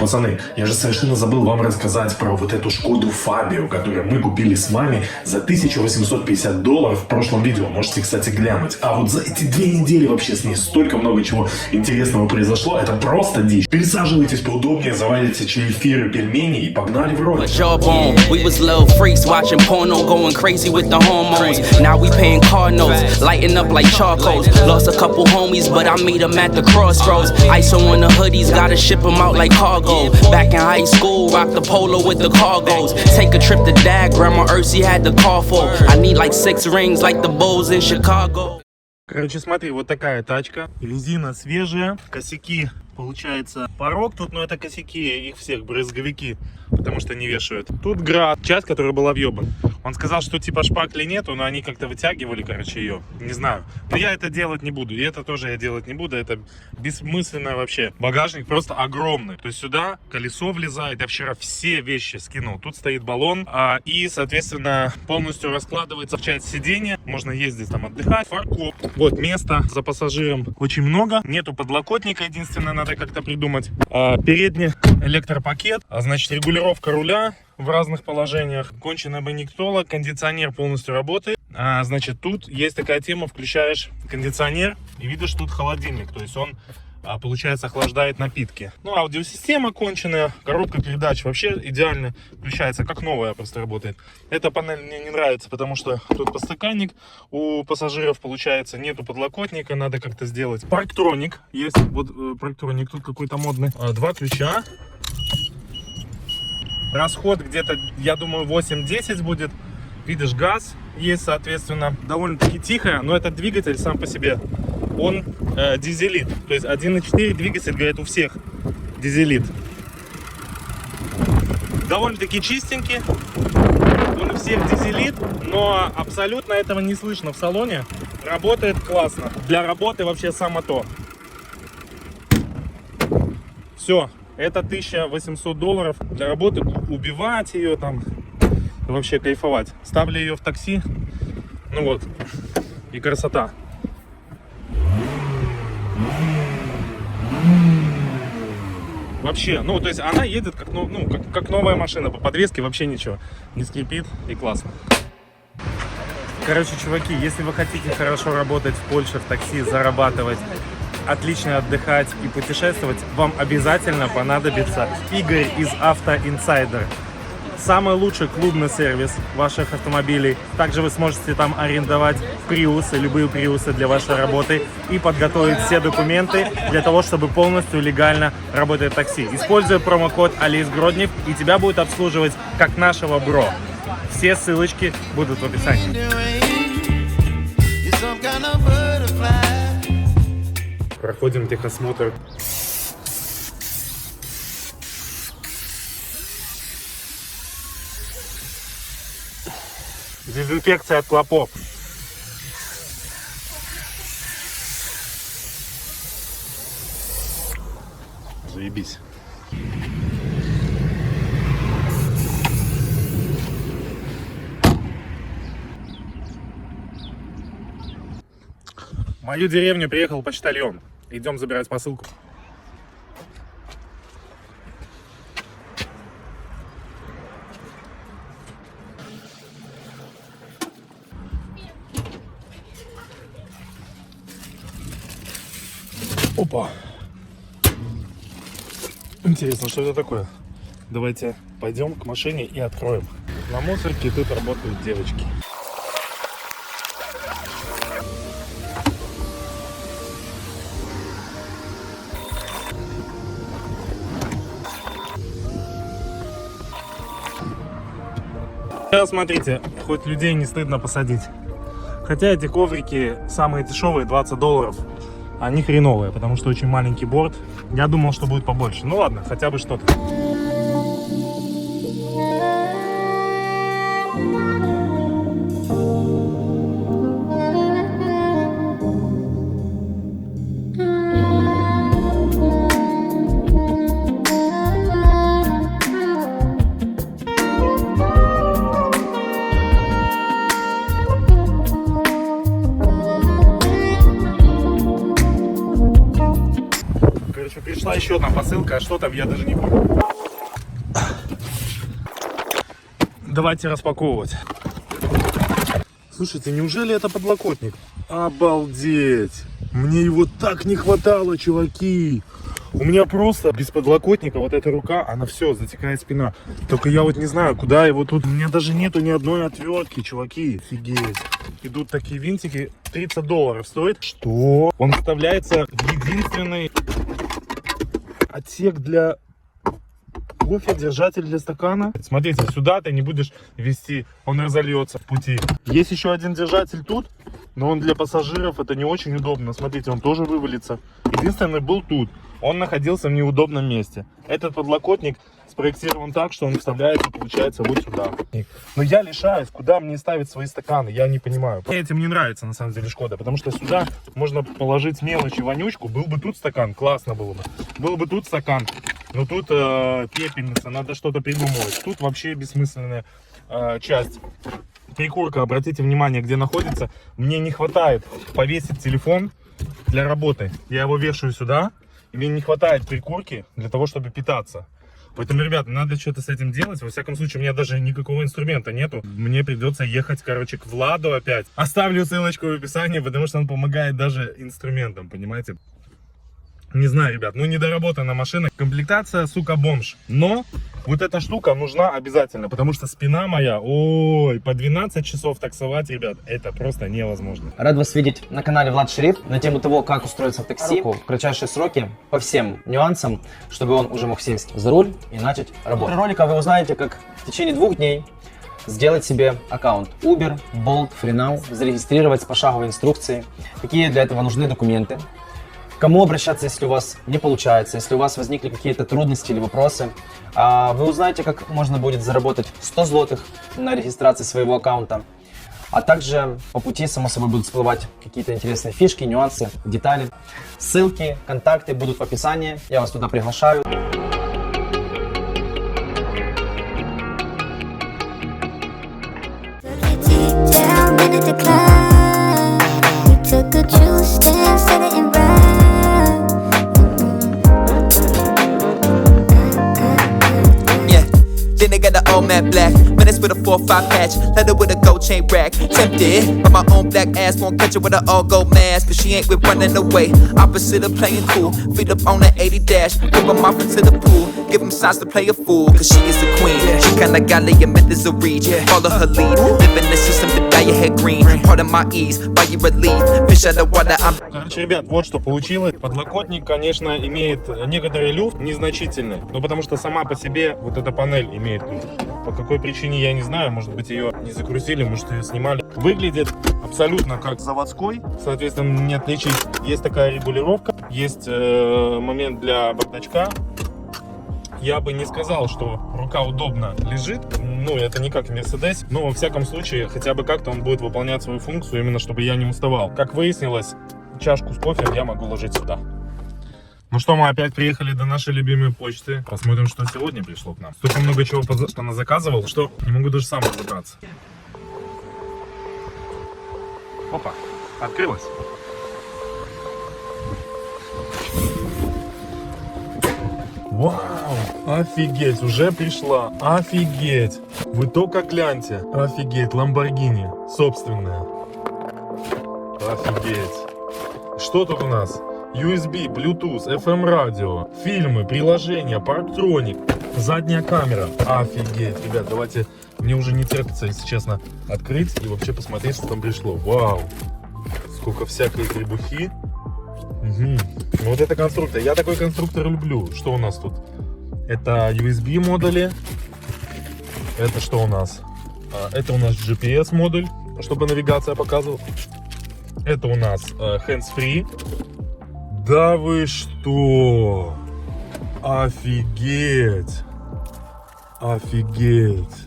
пацаны, я же совершенно забыл вам рассказать про вот эту Шкоду Фабио, которую мы купили с мамой за $1850 в прошлом видео. Можете, кстати, глянуть. А вот за эти 2 недели вообще с ней столько много чего интересного произошло. Это просто дичь. Пересаживайтесь поудобнее, завалите чили-фиры, пельмени и погнали в рот. We was little freaks watching porno, going crazy with the hormones. Now we paying car notes, lighting up like charcoals. Lost a couple homies, but I meet them at the crossroads. Ice on the hoodies, gotta ship them out like cargo. Back in high school, rock the polo with the cargos. Take a trip to dad, grandma Ursi had the car for. I need like 6 rings like the Bulls in Chicago. Короче, смотри, вот такая тачка. Резина свежая, косяки, получается, порог тут, но это косяки их всех, брызговики, потому что не вешают. Тут град, часть, которая была въебана. Он сказал, что типа шпакли нету, но они как-то вытягивали, короче, ее. Не знаю. Но я это делать не буду. И это тоже я делать не буду. Это бессмысленно вообще. Багажник просто огромный. То есть сюда колесо влезает. Я вчера все вещи скинул. Тут стоит баллон. И, соответственно, полностью раскладывается в часть сиденья. Можно ездить там отдыхать. Фаркоп. Вот места за пассажиром очень много. Нету подлокотника. Единственное, надо как-то придумать. Передний электропакет. Значит, регулировка руля в разных положениях. Конченый обонниктолог, кондиционер полностью работает. Значит, тут есть такая тема, включаешь кондиционер и видишь, тут холодильник. То есть он, получается, охлаждает напитки. Ну, аудиосистема конченая, коробка передач вообще идеально включается, как новая просто работает. Эта панель мне не нравится, потому что тут подстаканник у пассажиров, получается, нету подлокотника, надо как-то сделать. Парктроник есть, вот парктроник тут какой-то модный. 2 ключа. Расход где-то, я думаю, 8-10 будет. Видишь, газ есть, соответственно, довольно-таки тихо, но этот двигатель сам по себе, он дизелит. То есть 1.4 двигатель, говорят, у всех дизелит. Довольно-таки чистенький, он у всех дизелит, но абсолютно этого не слышно в салоне. Работает классно. Для работы вообще само то. Все. Это $1800 для работы, убивать ее там, вообще кайфовать. Ставлю ее в такси, ну вот, и красота. Вообще, ну то есть она едет как, как новая машина, по подвеске вообще ничего не скрипит и классно. Короче, чуваки, если вы хотите хорошо работать в Польше, в такси, зарабатывать, отлично отдыхать и путешествовать, вам обязательно понадобится Игорь из Auto Insider. Самый лучший клубный сервис ваших автомобилей. Также вы сможете там арендовать приусы, любые приусы для вашей работы и подготовить все документы для того, чтобы полностью легально работать в такси. Используя промокод Алис Гроднев, и тебя будет обслуживать как нашего бро. Все ссылочки будут в описании. Проходим техосмотр. Дезинфекция от клопов. Заебись. В мою деревню приехал почтальон. Идем забирать посылку. Опа. Интересно, что это такое? Давайте пойдем к машине и откроем. На мусорке тут работают девочки. Сейчас смотрите, хоть людей не стыдно посадить. Хотя эти коврики самые дешевые, $20. Они хреновые, потому что очень маленький борт. Я думал, что будет побольше. Ну ладно, хотя бы что-то. пришла еще одна посылка, а что там, я даже не помню. Давайте распаковывать. Слушайте, неужели это подлокотник? Обалдеть! Мне его так не хватало, чуваки! У меня просто без подлокотника вот эта рука, она все, затекает спина. Только я вот не знаю, куда его тут. У меня даже нету ни одной отвертки, чуваки. Офигеть. Идут такие винтики, $30 стоит. Что? Он вставляется в единственный отсек для кофе, держатель для стакана. Смотрите, сюда ты не будешь вести, он разольется в пути. Есть еще один держатель тут, но он для пассажиров, это не очень удобно. Смотрите, он тоже вывалится. Единственный был тут. Он находился в неудобном месте. Этот подлокотник спроектирован так, что он вставляется, получается, вот сюда. Но я лишаюсь, куда мне ставить свои стаканы, я не понимаю. Мне этим не нравится, на самом деле, Шкода, потому что сюда можно положить мелочи, вонючку. Был бы тут стакан, классно было бы. Был бы тут стакан, но тут пепельница, надо что-то придумывать. Тут вообще бессмысленная часть. Прикурка, обратите внимание, где находится. Мне не хватает повесить телефон для работы. Я его вешаю сюда. И мне не хватает прикурки для того, чтобы питаться. Поэтому, ребята, надо что-то с этим делать. Во всяком случае, у меня даже никакого инструмента нету. Мне придется ехать, короче, к Владу опять. Оставлю ссылочку в описании, потому что он помогает даже инструментом, понимаете? Не знаю, ребят, ну недоработана машина. Комплектация, сука, бомж. Но вот эта штука нужна обязательно, потому что спина моя, ой, по 12 часов таксовать, ребят, это просто невозможно. Рад вас видеть на канале Влад Шериф на тему того, как устроиться в такси в кратчайшие сроки по всем нюансам, чтобы он уже мог сесть за руль и начать работать. В ролике вы узнаете, как в течение 2 дней сделать себе аккаунт Uber, Bolt, FreeNow, зарегистрировать с пошаговой инструкцией, какие для этого нужны документы, кому обращаться, если у вас не получается, если у вас возникли какие-то трудности или вопросы. Вы узнаете, как можно будет заработать 100 злотых на регистрации своего аккаунта. А также по пути, само собой, будут всплывать какие-то интересные фишки, нюансы, детали. Ссылки, контакты будут в описании. Я вас туда приглашаю. Then they got the all matte black, menace with a 4-5 patch, leather with a gold chain rack. Tempted by my own black ass, won't catch her with an all gold mask, but she ain't with running away. Opposite of playing cool, feet up on the 80 dash, whip 'em off into the pool, give 'em signs to play a fool, cause she is the queen. She kinda got Liam as a reach, follow her lead, live in the system to dye your head green. Part of my ease, buy you relief, fish out of water, I'm. Короче, ребят, вот что получилось. Подлокотник, конечно, имеет некоторый люфт, незначительный, но потому что сама по себе вот эта панель имеет люфт. По какой причине, я не знаю, может быть, ее не закрутили, может, ее снимали. Выглядит абсолютно как заводской, соответственно, не отличить. Есть такая регулировка, есть момент для бардачка. Я бы не сказал, что рука удобно лежит, ну, это не как в Mercedes, но во всяком случае, хотя бы как-то он будет выполнять свою функцию, именно чтобы я не уставал. Как выяснилось, чашку с кофе я могу ложить сюда. Ну что, мы опять приехали до нашей любимой почты. Посмотрим, что сегодня пришло к нам. Столько много чего она заказывала, что не могу даже сам разобраться. Опа, открылась. Вау, офигеть, уже пришла, офигеть. Вы только гляньте, офигеть, Lamborghini собственная. Офигеть. Что тут у нас? USB, Bluetooth, FM радио, фильмы, приложения, Parktronic, задняя камера. Офигеть, ребят, давайте, мне уже не терпится, если честно, открыть и вообще посмотреть, что там пришло. Вау, сколько всякой требухи. Угу. Ну, вот это конструктор, я такой конструктор люблю. Что у нас тут? Это USB модули. Это что у нас? Это у нас GPS модуль, чтобы навигация показывала. Это у нас hands-free. Да вы что? Офигеть! Офигеть!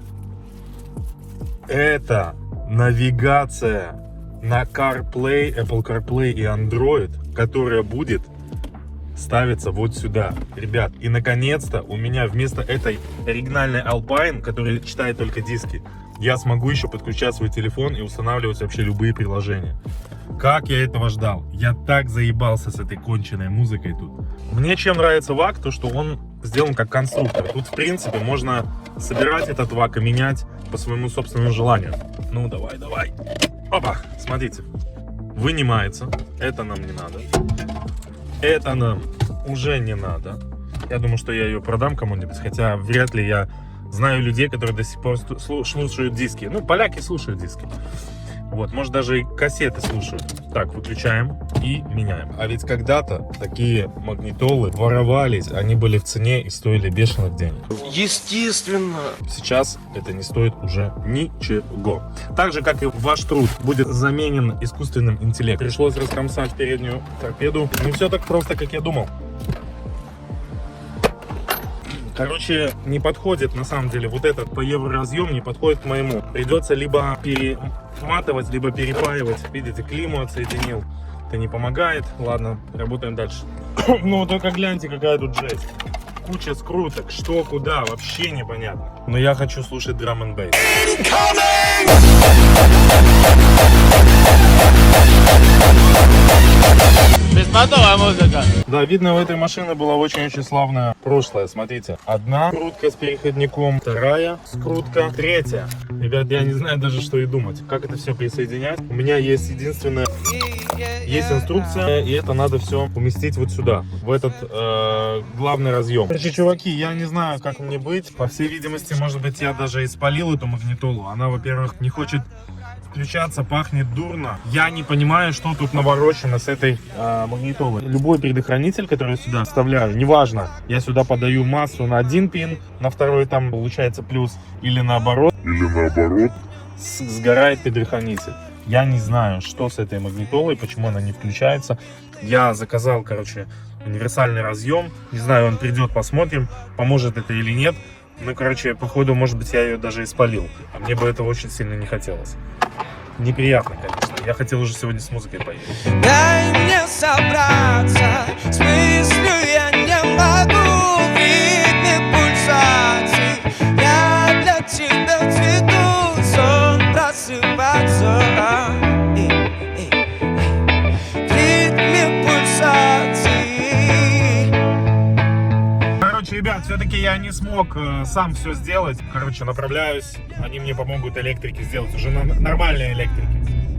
Это навигация на CarPlay, Apple CarPlay и Android, которая будет ставиться вот сюда. Ребят, и наконец-то у меня вместо этой оригинальной Alpine, которая читает только диски, я смогу еще подключать свой телефон и устанавливать вообще любые приложения. Как я этого ждал? Я так заебался с этой конченной музыкой тут. Мне чем нравится ВАК, то что он сделан как конструктор. Тут, в принципе, можно собирать этот ВАК и менять по своему собственному желанию. Ну, давай, давай. Опа, смотрите. Вынимается. Это нам не надо. Это нам уже не надо. Я думаю, что я ее продам кому-нибудь, хотя вряд ли я знаю людей, которые до сих пор слушают диски. Ну, поляки слушают диски. Вот, может, даже и кассеты слушают. Так, выключаем и меняем. А ведь когда-то такие магнитолы воровались, они были в цене и стоили бешеных денег. Естественно. Сейчас это не стоит уже ничего. Так же, как и ваш труд будет заменен искусственным интеллектом. Пришлось раскромсать переднюю торпеду. Не все так просто, как я думал. Короче, не подходит, на самом деле, вот этот по евроразъем не подходит к моему. Придется либо перематывать, либо перепаивать. Видите, климму отсоединил. Это не помогает. Ладно, работаем дальше. Ну, только гляньте, какая тут жесть. Куча скруток, что, куда, вообще непонятно. Но я хочу слушать драм н бейс. Беспонтовая музыка. Да, видно, у этой машины было очень-очень славное прошлое. Смотрите, одна скрутка с переходником, вторая скрутка, третья. Ребят, я не знаю даже, что и думать. Как это все присоединять? У меня есть единственное... Есть инструкция, и это надо все уместить вот сюда, в этот главный разъем. Короче, чуваки, я не знаю, как мне быть. По всей видимости, может быть, я даже испалил эту магнитолу. Она, во-первых, не хочет включаться, пахнет дурно. Я не понимаю, что тут наворочено с этой магнитолой. Любой предохранитель, который я сюда вставляю, неважно, я сюда подаю массу на один пин, на второй там получается плюс, или наоборот, сгорает предохранитель. Я не знаю, что с этой магнитолой, почему она не включается. Я заказал, короче, универсальный разъем. Не знаю, он придет, посмотрим, поможет это или нет. Ну, короче, походу, может быть, я ее даже испалил. А мне бы этого очень сильно не хотелось. Неприятно, конечно. Я хотел уже сегодня с музыкой поехать. Дай мне собраться, с мыслью я не могу. В ритме пульсаций я для тебя цвету, сон просыпаться. В ритме пульсаций. Короче, ребят, все-таки я не смог сам все сделать. Короче, направляюсь. Они мне помогут электрики сделать. Уже нормальные электрики.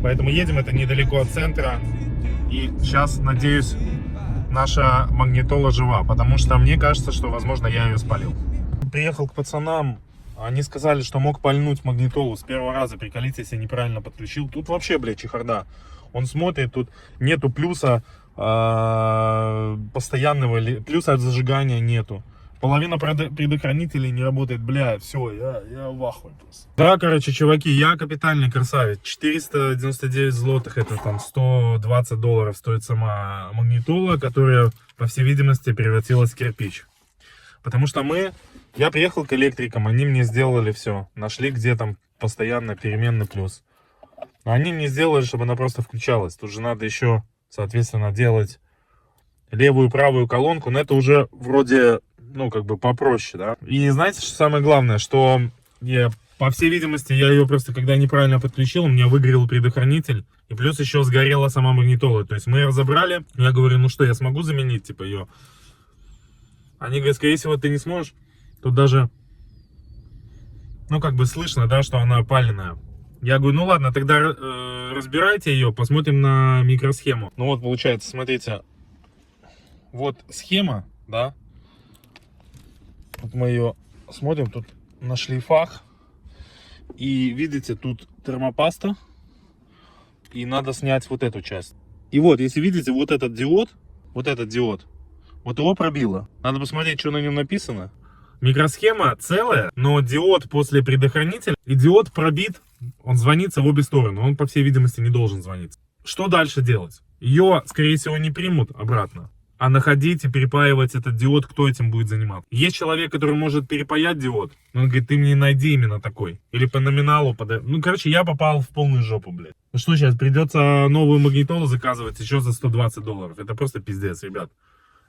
Поэтому едем, это недалеко от центра. И сейчас, надеюсь, наша магнитола жива. Потому что мне кажется, что, возможно, я ее спалил. Приехал к пацанам. Они сказали, что мог пальнуть магнитолу с первого раза. Приколите, если неправильно подключил. Тут вообще, блядь, чехарда. Он смотрит, тут нету плюса постоянного. Плюса от зажигания нету. Половина предохранителей не работает, бля, все, я в ахуе просто. Да, короче, чуваки, я капитальный красавец. 499 злотых, это там $120 стоит сама магнитола, которая, по всей видимости, превратилась в кирпич. Потому что я приехал к электрикам, они мне сделали все. Нашли, где там постоянно переменный плюс. Но они мне сделали, чтобы она просто включалась. Тут же надо еще, соответственно, делать левую и правую колонку, но это уже вроде... Ну, как бы попроще, да. И знаете, что самое главное, что по всей видимости, я ее просто, когда неправильно подключил, у меня выгорел предохранитель, и плюс еще сгорела сама магнитола. То есть мы ее разобрали, я говорю, ну что, я смогу заменить, типа, ее? Они говорят, скорее всего, ты не сможешь. Тут даже, ну, как бы слышно, да, что она опаленная. Я говорю, ну ладно, тогда разбирайте ее, посмотрим на микросхему. Ну вот, получается, смотрите, вот схема, да. Вот мы ее смотрим, тут на шлейфах. И видите, тут термопаста. И надо снять вот эту часть. И вот, если видите, вот этот диод, вот его пробило. Надо посмотреть, что на нем написано. Микросхема целая, но диод после предохранителя, и диод пробит, он звонится в обе стороны. Он, по всей видимости, не должен звониться. Что дальше делать? Ее, скорее всего, не примут обратно. А находить и перепаивать этот диод, кто этим будет заниматься? Есть человек, который может перепаять диод. Но он говорит, ты мне найди именно такой. Или по номиналу подай. Ну, короче, я попал в полную жопу, блядь. Ну что, сейчас придется новую магнитолу заказывать еще за $120. Это просто пиздец, ребят.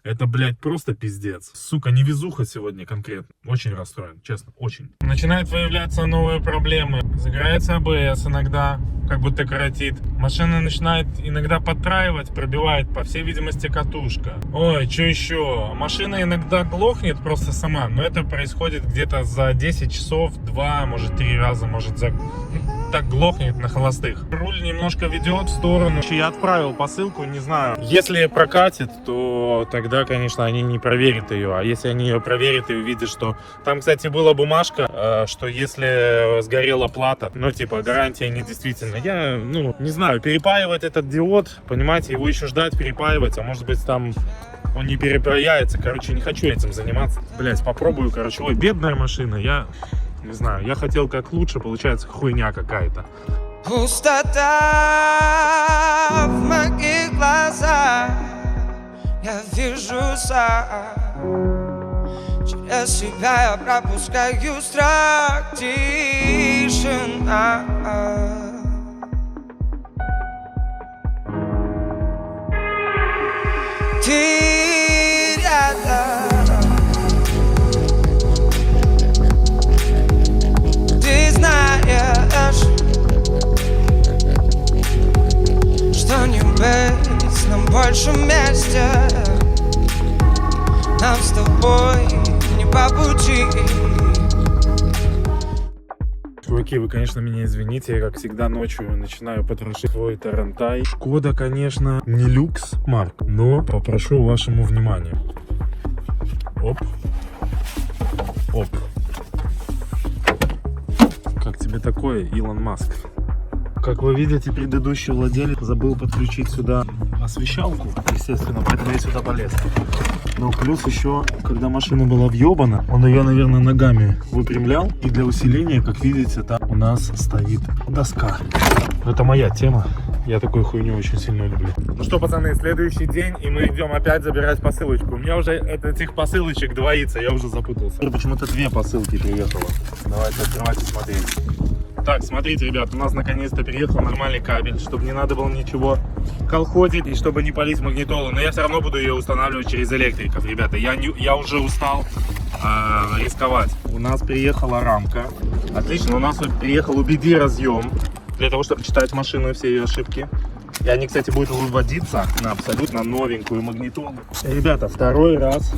Это, блядь, просто пиздец. Сука, невезуха сегодня конкретно. Очень расстроен, честно, очень. Начинают выявляться новые проблемы. Загорается АБС иногда, как будто коротит. Машина начинает иногда подтраивать, пробивает, по всей видимости, катушка. Ой, что еще? Машина иногда глохнет просто сама, но это происходит где-то за 10 часов, 2, может 3 раза, может за... так глохнет на холостых. Руль немножко ведет в сторону. Я отправил посылку, не знаю. Если прокатит, то тогда, конечно, они не проверят ее. А если они ее проверят и увидят, что... Там, кстати, была бумажка, что если сгорела плата, ну, типа, гарантия недействительна. Я, ну, не знаю, перепаивать этот диод, понимаете, его еще ждать, перепаивать, а может быть, там... Он не перепаяется, короче, не хочу этим заниматься. Блять, попробую, короче. Ой, бедная машина, я... Не знаю, я хотел как лучше, получается хуйня какая-то. Пустота в моих глазах. Я вижу сам. Через себя я пропускаю страх, тишина. Ты рядом. Ты знаешь, что не быть нам больше вместе. Нам с тобой не по пути. Чуваки, вы, конечно, меня извините, я, как всегда, ночью начинаю потрошить свой Тарантай. Шкода, конечно, не люкс марк, но попрошу вашему внимания. Оп. Оп. Как тебе такое, Илон Маск? Как вы видите, предыдущий владелец забыл подключить сюда освещалку, естественно, поэтому я сюда полез. Но плюс еще, когда машина была въебана, он ее, наверное, ногами выпрямлял. И для усиления, как видите, там у нас стоит доска. Это моя тема. Я такую хуйню очень сильно люблю. Ну что, пацаны, следующий день, и мы идем опять забирать посылочку. У меня уже этих посылочек двоится, я уже запутался. Почему-то 2 посылки приехало. Давайте открывать и смотреть. Так, смотрите, ребят, у нас наконец-то приехал нормальный кабель, чтобы не надо было ничего колхозить и чтобы не палить магнитолу. Но я все равно буду ее устанавливать через электриков, ребята. Я уже устал рисковать. У нас приехала рамка. Отлично, у нас вот приехал UBD разъем для того, чтобы читать машину и все ее ошибки. И они, кстати, будут выводиться на абсолютно новенькую магнитолу. Ребята, второй раз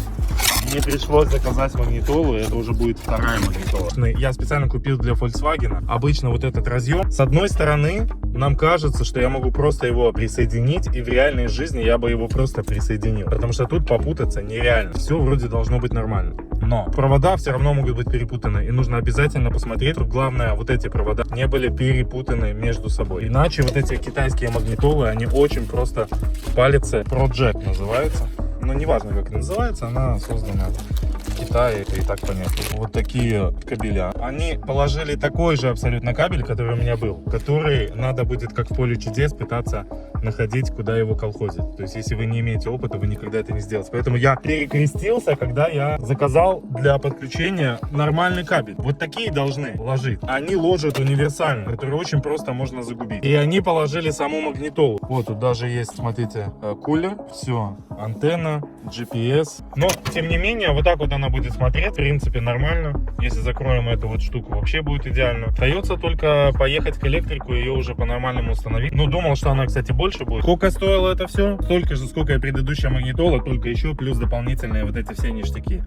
мне пришлось заказать магнитолу, это уже будет вторая магнитола. Я специально купил для Volkswagen. Обычно вот этот разъем, с одной стороны, нам кажется, что я могу просто его присоединить, и в реальной жизни я бы его просто присоединил. Потому что тут попутаться нереально. Все вроде должно быть нормально. Но провода все равно могут быть перепутаны, и нужно обязательно посмотреть. Тут главное, вот эти провода не были перепутаны между собой. Иначе вот эти китайские магнитолы, они очень просто палятся. Project называется. Но неважно, как это называется, она создана в Китае, это и так понятно. Вот такие кабеля. Они положили такой же абсолютно кабель, который у меня был, который надо будет, как в поле чудес, пытаться находить, куда его колхозить. То есть, если вы не имеете опыта, вы никогда это не сделаете. Поэтому я перекрестился, когда я заказал для подключения нормальный кабель. Вот такие должны ложить. Они ложат универсальный, который очень просто можно загубить. И они положили саму магнитолу. Вот тут даже есть, смотрите, кулер, все, антенна, GPS. Но, тем не менее, вот так вот она будет смотреть. В принципе, нормально. Если закроем эту вот штуку, вообще будет идеально. Остается только поехать к электрику и ее уже по-нормальному установить. Ну, думал, что она, кстати, больше будет. Сколько стоило это все? Столько же, сколько и предыдущая магнитола, только еще плюс дополнительные вот эти все ништяки.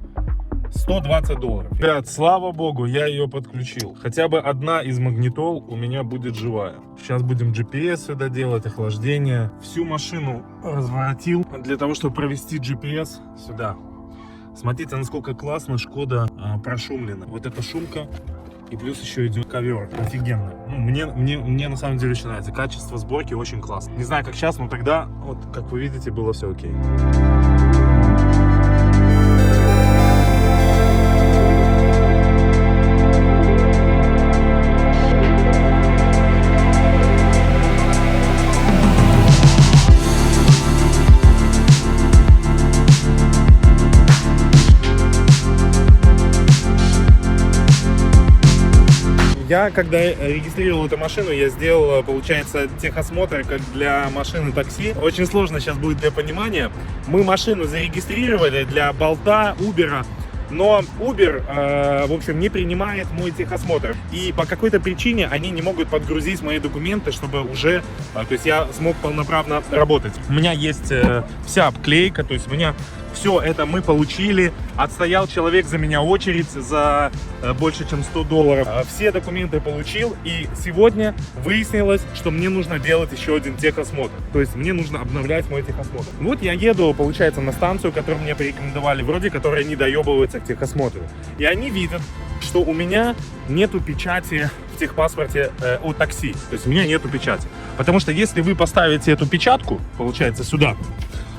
$120. Ребят, слава богу, я ее подключил. Хотя бы одна из магнитол у меня будет живая. Сейчас будем GPS сюда делать, охлаждение. Всю машину разворотил для того, чтобы провести GPS сюда. Смотрите, насколько классно Шкода прошумлена. Вот эта шумка. И плюс еще идет ковер. Офигенно. Ну, мне на самом деле очень нравится. Качество сборки очень классно. Не знаю, как сейчас, но тогда, вот как вы видите, было все окей. Я, когда регистрировал эту машину, я сделал, получается, техосмотр как для машины такси. Очень сложно сейчас будет для понимания. Мы машину зарегистрировали для Болта, Убера, Но Uber, в общем, не принимает мой техосмотр. И по какой-то причине они не могут подгрузить мои документы, чтобы уже, то есть я смог полноправно работать. У меня есть вся обклейка, то есть у меня все это мы получили. Отстоял человек за меня очередь за больше, чем $100. Все документы получил. И сегодня выяснилось, что мне нужно делать еще один техосмотр. То есть мне нужно обновлять мой техосмотр. Вот я еду, получается, на станцию, которую мне порекомендовали, вроде которая не доебывается к техосмотру. И они видят, что у меня нету печати в техпаспорте от такси. То есть у меня нету печати. Потому что если вы поставите эту печатку, получается, сюда,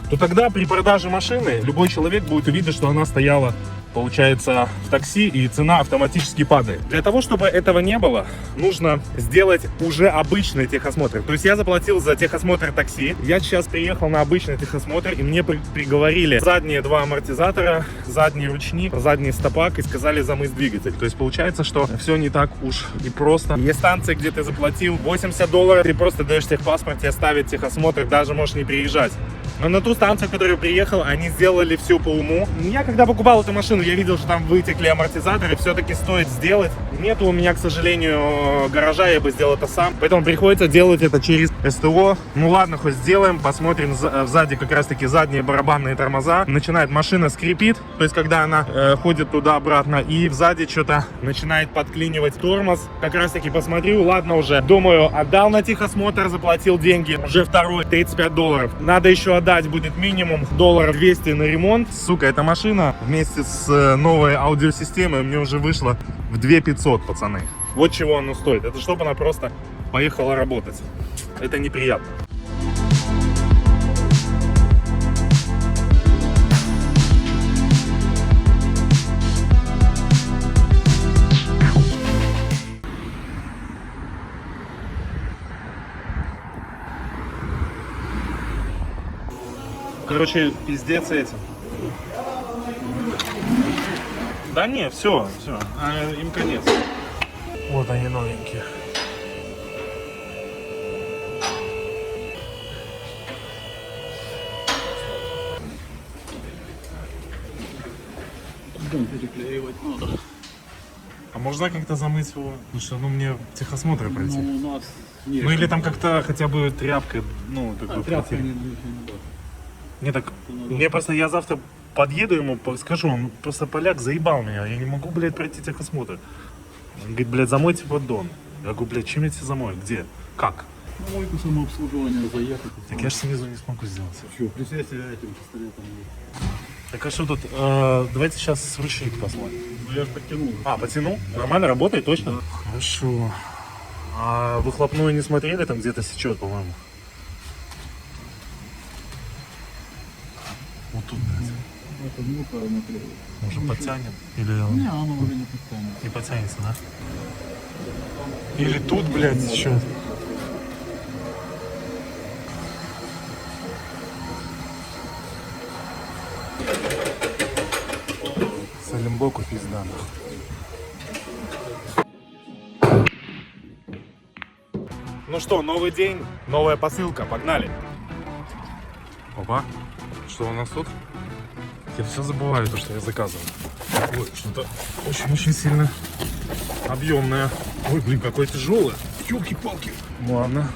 то тогда при продаже машины любой человек будет увидеть, что она стояла, получается, в такси, и цена автоматически падает. Для того, чтобы этого не было, нужно сделать уже обычный техосмотр. То есть я заплатил за техосмотр такси, я сейчас приехал на обычный техосмотр, и мне приговорили задние два амортизатора, задний ручник, задний стопак, и сказали замыть двигатель. То есть получается, что все не так уж и просто. Есть станции, где ты заплатил $80, ты просто даешь техпаспорт, тебе ставят техосмотр, даже можешь не приезжать. Но на ту станцию, в которую приехал, они сделали все по уму. Я когда покупал эту машину, я видел, что там вытекли амортизаторы. Все-таки стоит сделать. Нету у меня, к сожалению, гаража, я бы сделал это сам. Поэтому приходится делать это через СТО. Ну ладно, хоть сделаем. Посмотрим сзади как раз-таки задние барабанные тормоза. Начинает машина скрипит. То есть когда она ходит туда-обратно. И сзади что-то начинает подклинивать тормоз. Как раз-таки посмотрю. Ладно уже. Думаю, отдал на техосмотр, заплатил деньги. Уже второй, $35. Надо еще отдать будет минимум $200 на ремонт. Сука, эта машина вместе с новой аудиосистемой мне уже вышла в 2500, пацаны. Вот чего оно стоит. Это чтобы она просто поехала работать. Это неприятно. Короче, пиздец этим. Да не, все. Им конец. Вот они новенькие. А можно как-то замыть его? Потому что мне техосмотр пройти. Ну или там как-то хотя бы тряпкой, тряпкой не. Не так, мне просто, я завтра подъеду ему, скажу, он просто поляк заебал меня, я не могу, блядь, пройти техосмотр. Он говорит, блядь, замойте поддон. Я говорю, блядь, чем я тебе замою, где, как? На мойку самообслуживания заехать. Так я же снизу не смогу сделать. Что, присядьте этим пистолетом. Так а что тут, давайте сейчас ручник посмотрим. Ну я же подтянул. А, потянул? Нормально работает, точно? Хорошо. А выхлопную не смотрели, там где-то сечет, по-моему. Вот тут, блядь. Это звука внутри. Может подтянем? Или Не, оно уже не подтянет. не потянется, да? Или тут, блядь, еще. Салимбоку пизда. Ну что, новый день, новая посылка, погнали. Опа, что у нас тут? Я все забываю, то, что я заказывал. Ой, что-то очень-очень сильно объемное. Ой, блин, какое тяжелое. Ёлки-палки. Ладно,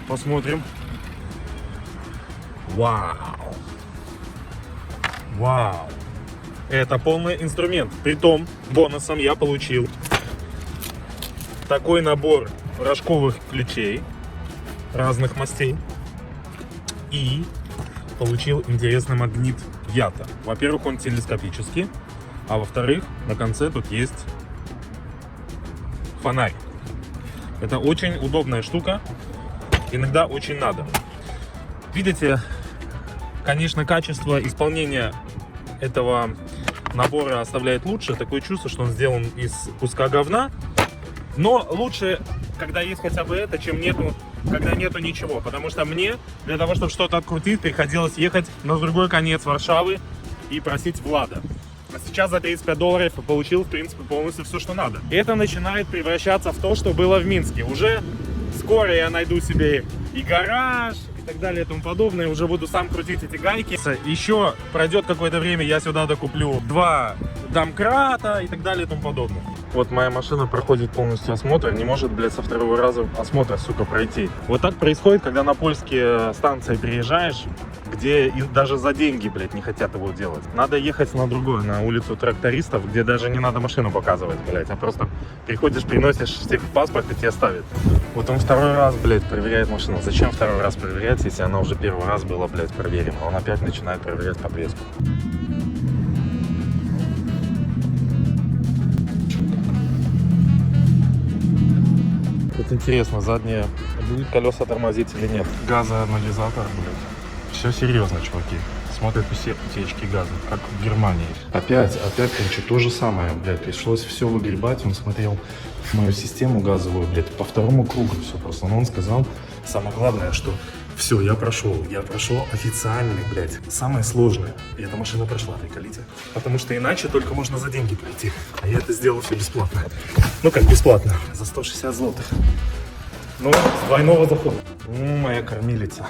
посмотрим. Вау. Вау. Это полный инструмент. Притом, бонусом я получил такой набор рожковых ключей разных мастей. И получил интересный магнит Ята. Во-первых, он телескопический, а во-вторых, на конце тут есть фонарь. Это очень удобная штука, иногда очень надо. Видите, конечно, качество исполнения этого набора оставляет лучше. Такое чувство, что он сделан из куска говна. Но лучше, когда есть хотя бы это, чем нету, когда нету ничего. Потому что мне, для того, чтобы что-то открутить, приходилось ехать на другой конец Варшавы и просить Влада. А сейчас за $35 я получил, в принципе, полностью все, что надо. И это начинает превращаться в то, что было в Минске. Уже скоро я найду себе и гараж, так далее и тому подобное. Уже буду сам крутить эти гайки. Еще пройдет какое-то время, я сюда докуплю 2 домкрата и так далее и тому подобное. Вот моя машина проходит полностью осмотр, не может, блядь, со второго раза осмотр, сука, пройти. Вот так происходит, когда на польские станции приезжаешь, где и даже за деньги, блядь, не хотят его делать. Надо ехать на другую, на улицу трактористов, где даже не надо машину показывать, блядь, а просто приходишь, приносишь техпаспорт и тебе ставят. Вот он второй раз, блядь, проверяет машину. Зачем второй раз проверять, если она уже первый раз была, блядь, проверена? Он опять начинает проверять подвеску. Вот интересно, задние будет колеса тормозить или нет? Газоанализатор, блядь. Все серьезно, чуваки. Смотрят все утечки газа, как в Германии. Опять, короче, то же самое, блядь. Пришлось все выгребать. Он смотрел мою систему газовую, блядь, по второму кругу все просто. Но он сказал, самое главное, что все, я прошел официальный, блядь, самое сложное. И эта машина прошла, приколите. Потому что иначе только можно за деньги пройти. А я это сделал все бесплатно. Ну как бесплатно? За 160 злотых. Ну, с двойного захода. Моя кормилица.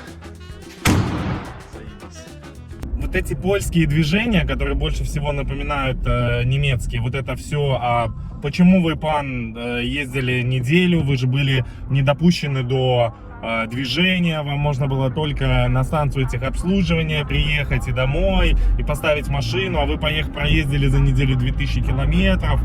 Вот эти польские движения, которые больше всего напоминают немецкие, вот это все. А почему вы, пан, ездили неделю? Вы же были не допущены до движения, вам можно было только на станцию техобслуживания приехать и домой, и поставить машину, а вы проездили за неделю 2000 километров.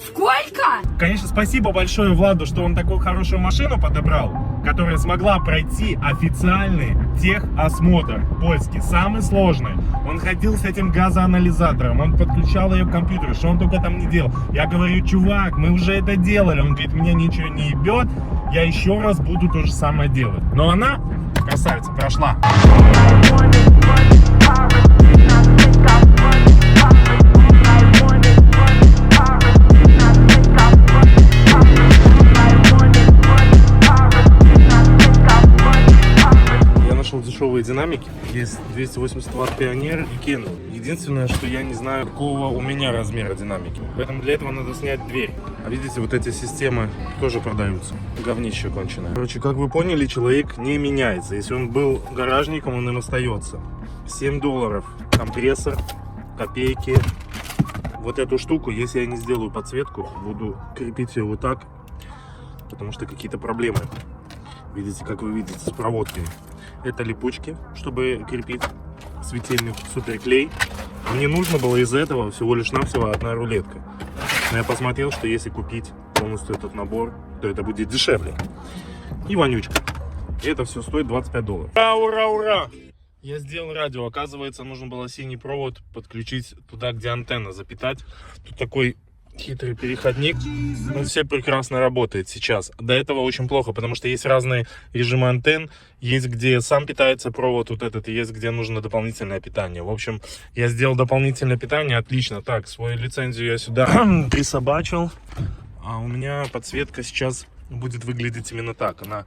Сколько? Конечно, спасибо большое Владу, что он такую хорошую машину подобрал, которая смогла пройти официальный техосмотр польский, самый сложный. Он ходил с этим газоанализатором, он подключал ее к компьютеру, что он только там не делал. Я говорю, чувак, мы уже это делали. Он говорит, меня ничего не ебет, я еще раз буду то же самое делать. Но она, красавица, прошла. Дешевые динамики. Есть 280 Вт Pioneer и Canon. Единственное, что я не знаю, какого у меня размера динамики. Поэтому для этого надо снять дверь. А видите, вот эти системы тоже продаются. Говнище конченое. Короче, как вы поняли, человек не меняется. Если он был гаражником, он им остается. $7. Компрессор, копейки. Вот эту штуку, если я не сделаю подсветку, буду крепить ее вот так. Потому что какие-то проблемы. Видите, как вы видите, с проводкой. Это липучки, чтобы крепить светильник, суперклей. Мне нужно было из этого всего лишь навсего одна рулетка. Но я посмотрел, что если купить полностью этот набор, то это будет дешевле. И вонючка. И это все стоит $25. Ура, ура, ура! Я сделал радио. Оказывается, нужно было синий провод подключить туда, где антенна, запитать. Тут такой хитрый переходник. Он все прекрасно работает сейчас. До этого очень плохо, потому что есть разные режимы антенн. Есть, где сам питается провод вот этот, и есть, где нужно дополнительное питание. В общем, я сделал дополнительное питание. Отлично. Так, свою лицензию я сюда присобачил. А у меня подсветка сейчас будет выглядеть именно так. Она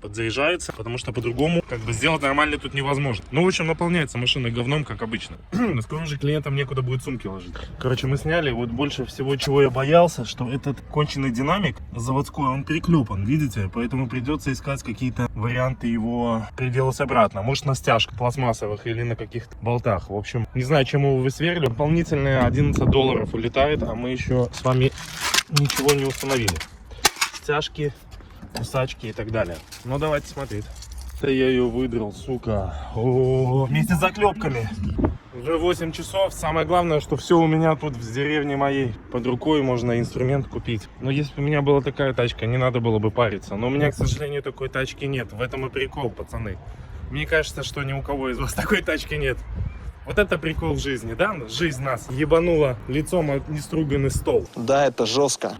подзаряжается, потому что по-другому как бы сделать нормально тут невозможно. Ну, в общем, наполняется машина говном, как обычно. Скоро же клиентам некуда будет сумки ложить. Короче, мы сняли. Вот больше всего, чего я боялся, что этот конченый динамик заводской, он переклепан, видите? Поэтому придется искать какие-то варианты его приделать обратно. Может, на стяжках пластмассовых или на каких-то болтах. В общем, не знаю, чем его высверли. Дополнительные $11 улетает, а мы еще с вами ничего не установили. Стяжки, кусачки и так далее. Ну, давайте смотреть. Это я ее выдрал, сука. О, вместе с заклепками. Уже 8 часов. Самое главное, что все у меня тут в деревне моей под рукой, можно инструмент купить. Но если бы у меня была такая тачка, не надо было бы париться. Но у меня, к сожалению, такой тачки нет. В этом и прикол, пацаны. Мне кажется, что ни у кого из вас такой тачки нет. Вот это прикол в жизни, да? Жизнь нас ебанула лицом от неструганный стол. Да, это жестко.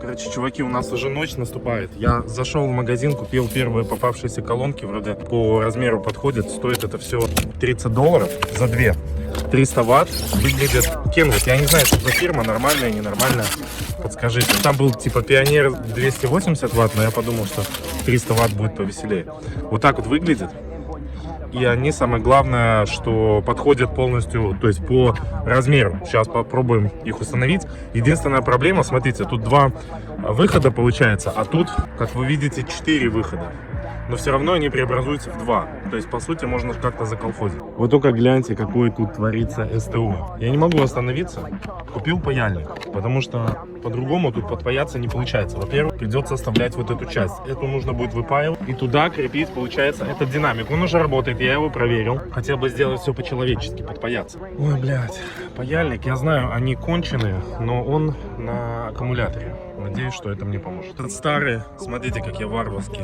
Короче, чуваки, у нас уже ночь наступает. Я зашел в магазин, купил первые попавшиеся колонки. Вроде по размеру подходят. Стоит это все $30 за две. 300 ватт. Выглядит Kenwood. Я не знаю, что за фирма, нормальная, ненормальная. Подскажите. Там был типа Pioneer 280 ватт, но я подумал, что 300 ватт будет повеселее. Вот так вот выглядит. И они, самое главное, что подходят полностью, то есть по размеру. Сейчас попробуем их установить. Единственная проблема, смотрите, тут 2 выхода получается, а тут, как вы видите, 4 выхода. но все равно они преобразуются в два. То есть, по сути, можно как-то заколхозить. Вот только гляньте, какой тут творится СТО. Я не могу остановиться. Купил паяльник, потому что по-другому тут подпаяться не получается. Во-первых, придется оставлять вот эту часть. Эту нужно будет выпаивать и туда крепить, получается, этот динамик. Он уже работает, я его проверил. Хотел бы сделать все по-человечески, подпаяться. Ой, блядь, паяльник, я знаю, они конченые, но он на аккумуляторе. Надеюсь, что это мне поможет. Этот старый, смотрите, как я варварски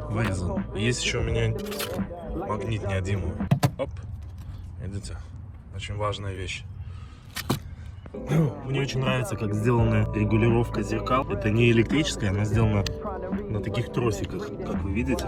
вырезан. Есть еще у меня магнит неодимый. Оп, видите, очень важная вещь. Мне очень нравится, как сделана регулировка зеркал. Это не электрическая, она сделана на таких тросиках, как вы видите.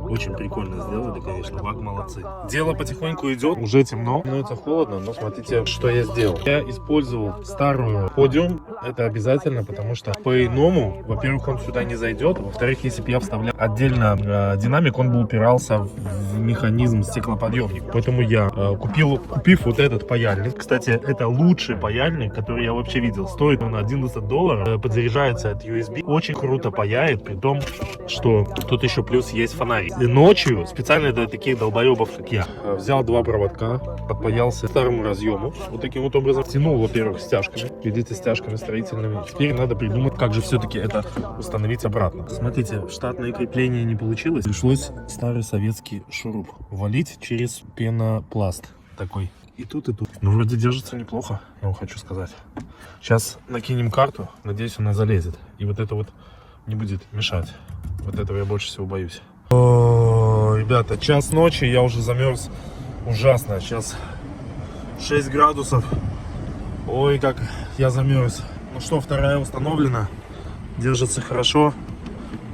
Очень прикольно сделали, конечно, ВАК молодцы. Дело потихоньку идет, уже темно, становится холодно, но смотрите, что я сделал. Я использовал старую подиум, это обязательно, потому что по-иному, во-первых, он сюда не зайдет, во-вторых, если бы я вставлял отдельно динамик, он бы упирался в механизм стеклоподъемник. Поэтому я купив вот этот паяльник, кстати, это лучший паяльник, который я вообще видел, стоит он $11, подзаряжается от USB, очень круто паяет, при том, что тут еще плюс есть фонарик. И ночью, специально для таких долбоебов, как я, взял два проводка, подпаялся к старому разъему, вот таким вот образом, тянул, во-первых, стяжками, видите, стяжками строительными. Теперь надо придумать, как же все-таки это установить обратно. Смотрите, штатное крепление не получилось, пришлось старый советский шуруп валить через пенопласт такой. И тут, и тут. Ну, вроде держится неплохо, я вам хочу сказать. Сейчас накинем карту, надеюсь, она залезет. И вот это вот не будет мешать. Вот этого я больше всего боюсь. О, ребята, час ночи, я уже замерз ужасно. Сейчас 6 градусов. Ой, как я замерз. Ну что, вторая установлена. Держится хорошо.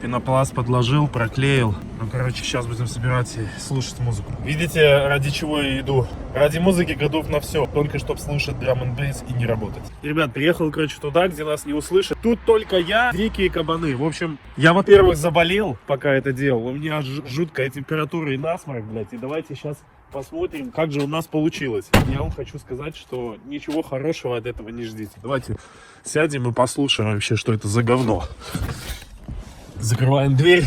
Пенопласт подложил, проклеил. Ну, короче, сейчас будем собирать и слушать музыку. Видите, ради чего я иду? Ради музыки готов на все. Только чтобы слушать драм-н-бейс и не работать. Ребят, приехал, короче, туда, где нас не услышат. Тут только я, дикие кабаны. В общем, я, во-первых, заболел, пока это делал. У меня жуткая температура и насморк, блядь. И давайте сейчас посмотрим, как же у нас получилось. Я вам хочу сказать, что ничего хорошего от этого не ждите. Давайте сядем и послушаем вообще, что это за говно. Закрываем дверь.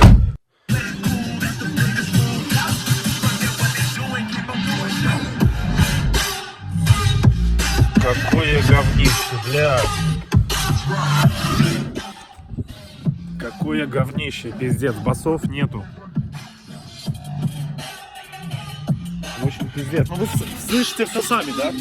Какое говнище, блядь. Какое говнище, пиздец, басов нету. В общем, пиздец. Ну вы слышите все сами, да?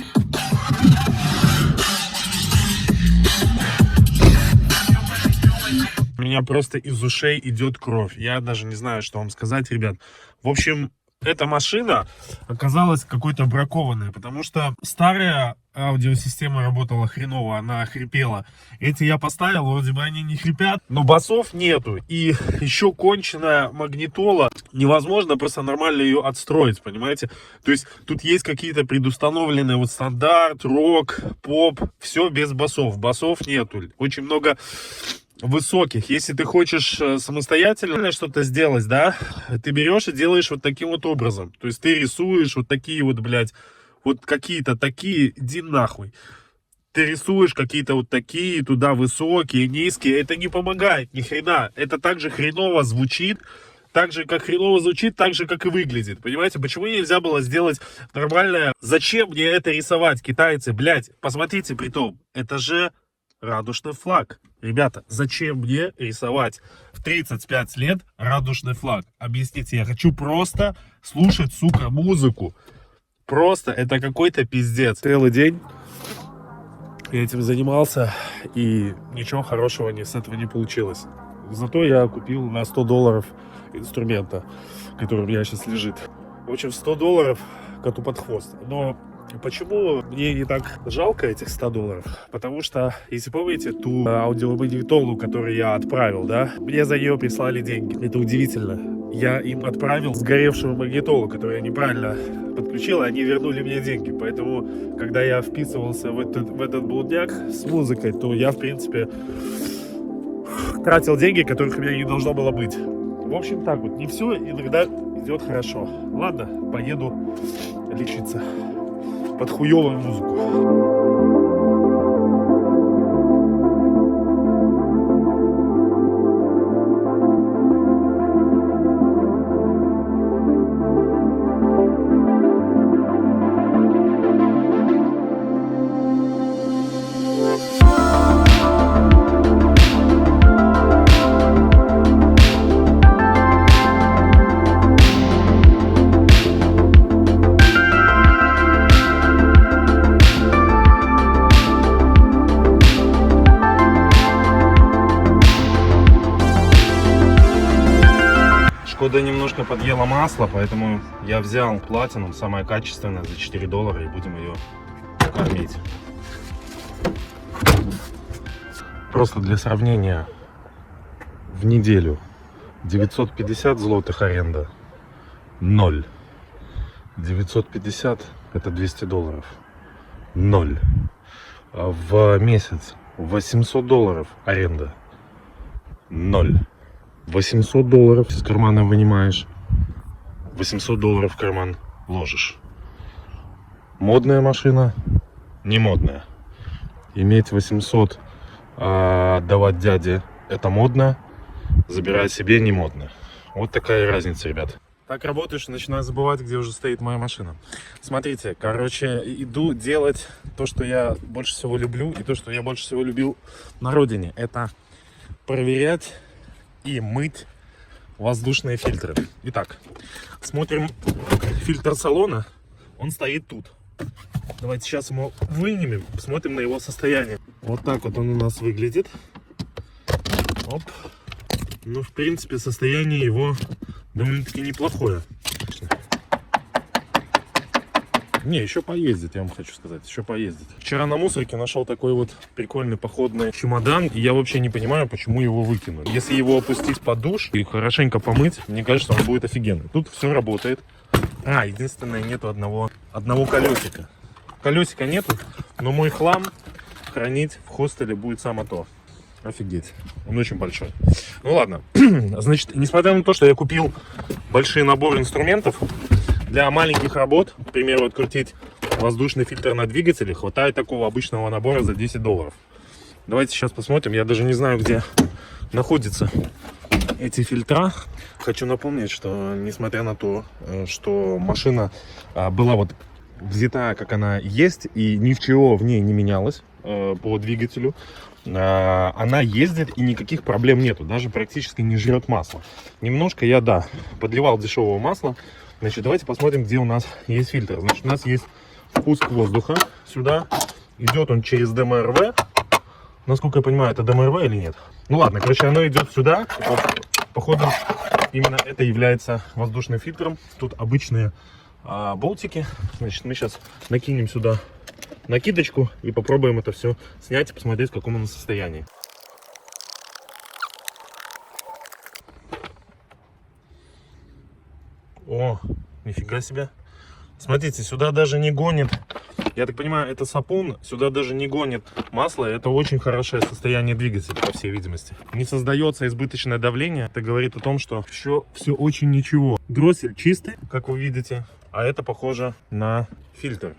У меня просто из ушей идет кровь. Я даже не знаю, что вам сказать, ребят. В общем, эта машина оказалась какой-то бракованной, потому что старая аудиосистема работала хреново, она хрипела. Эти я поставил, вроде бы они не хрипят, но басов нету. И еще конченая магнитола, невозможно просто нормально ее отстроить, понимаете? То есть тут есть какие-то предустановленные вот стандарт, рок, поп, все без басов. Басов нету. Очень много высоких. Если ты хочешь самостоятельно что-то сделать, да, ты берешь и делаешь вот таким вот образом. То есть ты рисуешь вот такие вот, блядь, вот какие-то такие, иди нахуй. Ты рисуешь какие-то вот такие, туда высокие, низкие. Это не помогает ни хрена. Это так же хреново звучит. Так же, как хреново звучит, так же, как и выглядит. Понимаете, почему нельзя было сделать нормальное? Зачем мне это рисовать, китайцы? Блядь, посмотрите, притом, это же радужный флаг. Ребята, зачем мне рисовать в 35 лет радужный флаг? Объясните, я хочу просто слушать, сука, музыку. Просто это какой-то пиздец. Целый день я этим занимался, и ничего хорошего с этого не получилось. Зато я купил на $100 инструмента, который у меня сейчас лежит. В общем, $100 коту под хвост. Но почему мне не так жалко этих $100? Потому что, если помните ту аудиомагнитолу, которую я отправил, да, мне за нее прислали деньги. Это удивительно. Я им отправил сгоревшую магнитолу, которую я неправильно подключил, и они вернули мне деньги. Поэтому, когда я вписывался в этот блудняк с музыкой, то я, в принципе, тратил деньги, которых у меня не должно было быть. В общем, так вот, не все иногда идет хорошо. Ладно, поеду лечиться под хуёвую музыку. Шкода немножко подъела масло, поэтому я взял Platinum, самое качественное, за $4, и будем ее кормить. Просто для сравнения, в неделю 950 злотых аренда, 0. 950 это $200, 0. А в месяц $800 аренда, 0. $800 из кармана вынимаешь, $800 в карман ложишь. Модная машина, не модная. Иметь 800, отдавать дяде, это модно, забирать себе не модно. Вот такая разница, ребят. Так работаешь и начинаю забывать, где уже стоит моя машина. Смотрите, короче, иду делать то, что я больше всего люблю, и то, что я больше всего любил на родине. Это проверять и мыть воздушные фильтры. Итак, смотрим фильтр салона. Он стоит тут. Давайте сейчас его вынимем, посмотрим на его состояние. Вот так вот он у нас выглядит. Оп. Ну, в принципе, состояние его довольно-таки неплохое. Не, еще поездит, я вам хочу сказать, еще поездит. Вчера на мусорке нашел такой вот прикольный походный чемодан, и я вообще не понимаю, почему его выкинули. Если его опустить под душ и хорошенько помыть, мне кажется, он будет офигенный. Тут все работает. Единственное, нету одного колесика. Колесика нету, но мой хлам хранить в хостеле будет само то. Офигеть, он очень большой. Ну ладно, значит, несмотря на то, что я купил большие наборы инструментов, для маленьких работ, к примеру, открутить воздушный фильтр на двигателе, хватает такого обычного набора за $10. Давайте сейчас посмотрим, я даже не знаю, где находятся эти фильтра. Хочу напомнить, что несмотря на то, что машина была вот взята, как она есть, и ничего в ней не менялось по двигателю, она ездит и никаких проблем нету, даже практически не жрет масло. Немножко я, подливал дешевого масла. Значит, давайте посмотрим, где у нас есть фильтр. Значит, у нас есть впуск воздуха сюда, идет он через ДМРВ. Насколько я понимаю, это ДМРВ или нет? Ну ладно, короче, оно идет сюда. Походу, именно это является воздушным фильтром. Тут обычные болтики. Значит, мы сейчас накинем сюда накидочку и попробуем это все снять и посмотреть, в каком оно состоянии. О, нифига себе. Смотрите, сюда даже не гонит, я так понимаю, это сапун, сюда даже не гонит масло. Это очень хорошее состояние двигателя, по всей видимости. Не создается избыточное давление. Это говорит о том, что все очень ничего. Дроссель чистый, как вы видите, а это похоже на фильтр.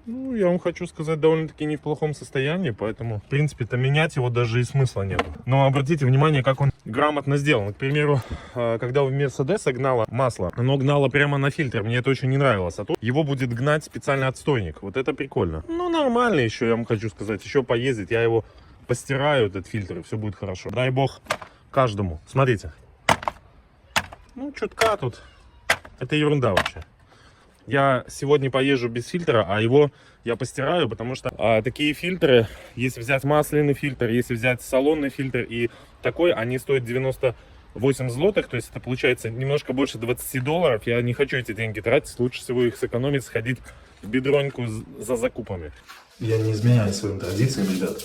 Ну, я вам хочу сказать, довольно-таки не в плохом состоянии, поэтому, в принципе-то, менять его даже и смысла нет. Но обратите внимание, как он грамотно сделан. К примеру, когда у Мерседеса гнало масло, оно гнало прямо на фильтр, мне это очень не нравилось. А тут его будет гнать специальный отстойник. Вот это прикольно. Ну, нормально еще, я вам хочу сказать, еще поездить. Я его постираю, этот фильтр, и все будет хорошо. Дай бог каждому. Смотрите. Ну, чутка тут. Это ерунда вообще. Я сегодня поезжу без фильтра, а его я постираю, потому что такие фильтры, если взять масляный фильтр, если взять салонный фильтр и такой, они стоят 98 злотых, то есть это получается немножко больше $20. Я не хочу эти деньги тратить, лучше всего их сэкономить, сходить в бедроньку за закупами. Я не изменяю своим традициям, ребят,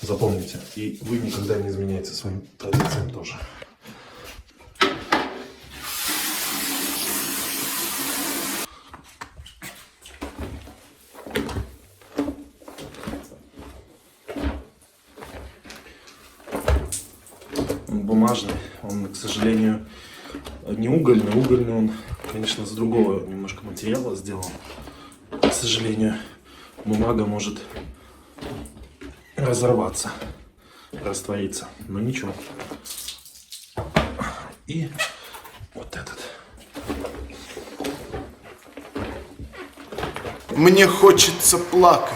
запомните, и вы никогда не изменяете своим традициям тоже. Бумажный, он, к сожалению, не угольный. Угольный он, конечно, с другого немножко материала сделан. К сожалению, бумага может разорваться, раствориться, но ничего. И вот этот. Мне хочется плакать.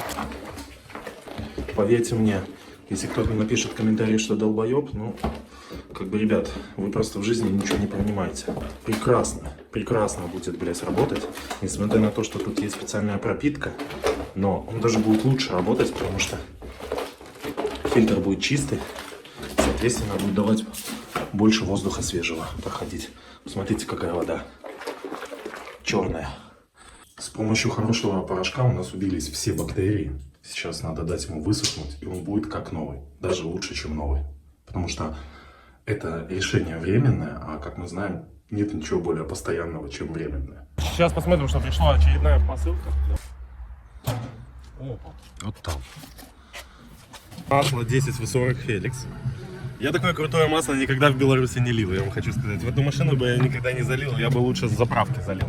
Поверьте мне, если кто-то напишет в комментарии, что долбоеб, ну, как бы, ребят, вы просто в жизни ничего не понимаете. Прекрасно будет, блядь, работать, несмотря на то, что тут есть специальная пропитка, но он даже будет лучше работать, потому что фильтр будет чистый, соответственно, будет давать больше воздуха свежего проходить. Посмотрите, какая вода. Черная. С помощью хорошего порошка у нас убились все бактерии. Сейчас надо дать ему высохнуть, и он будет как новый. Даже лучше, чем новый. Потому что это решение временное, а как мы знаем, нет ничего более постоянного, чем временное. Сейчас посмотрим, что пришла очередная посылка. Опа. Вот там. Масло 10В40 Феликс. Я такое крутое масло никогда в Беларуси не лил, я вам хочу сказать. В эту машину бы я никогда не залил, я бы лучше с заправки залил.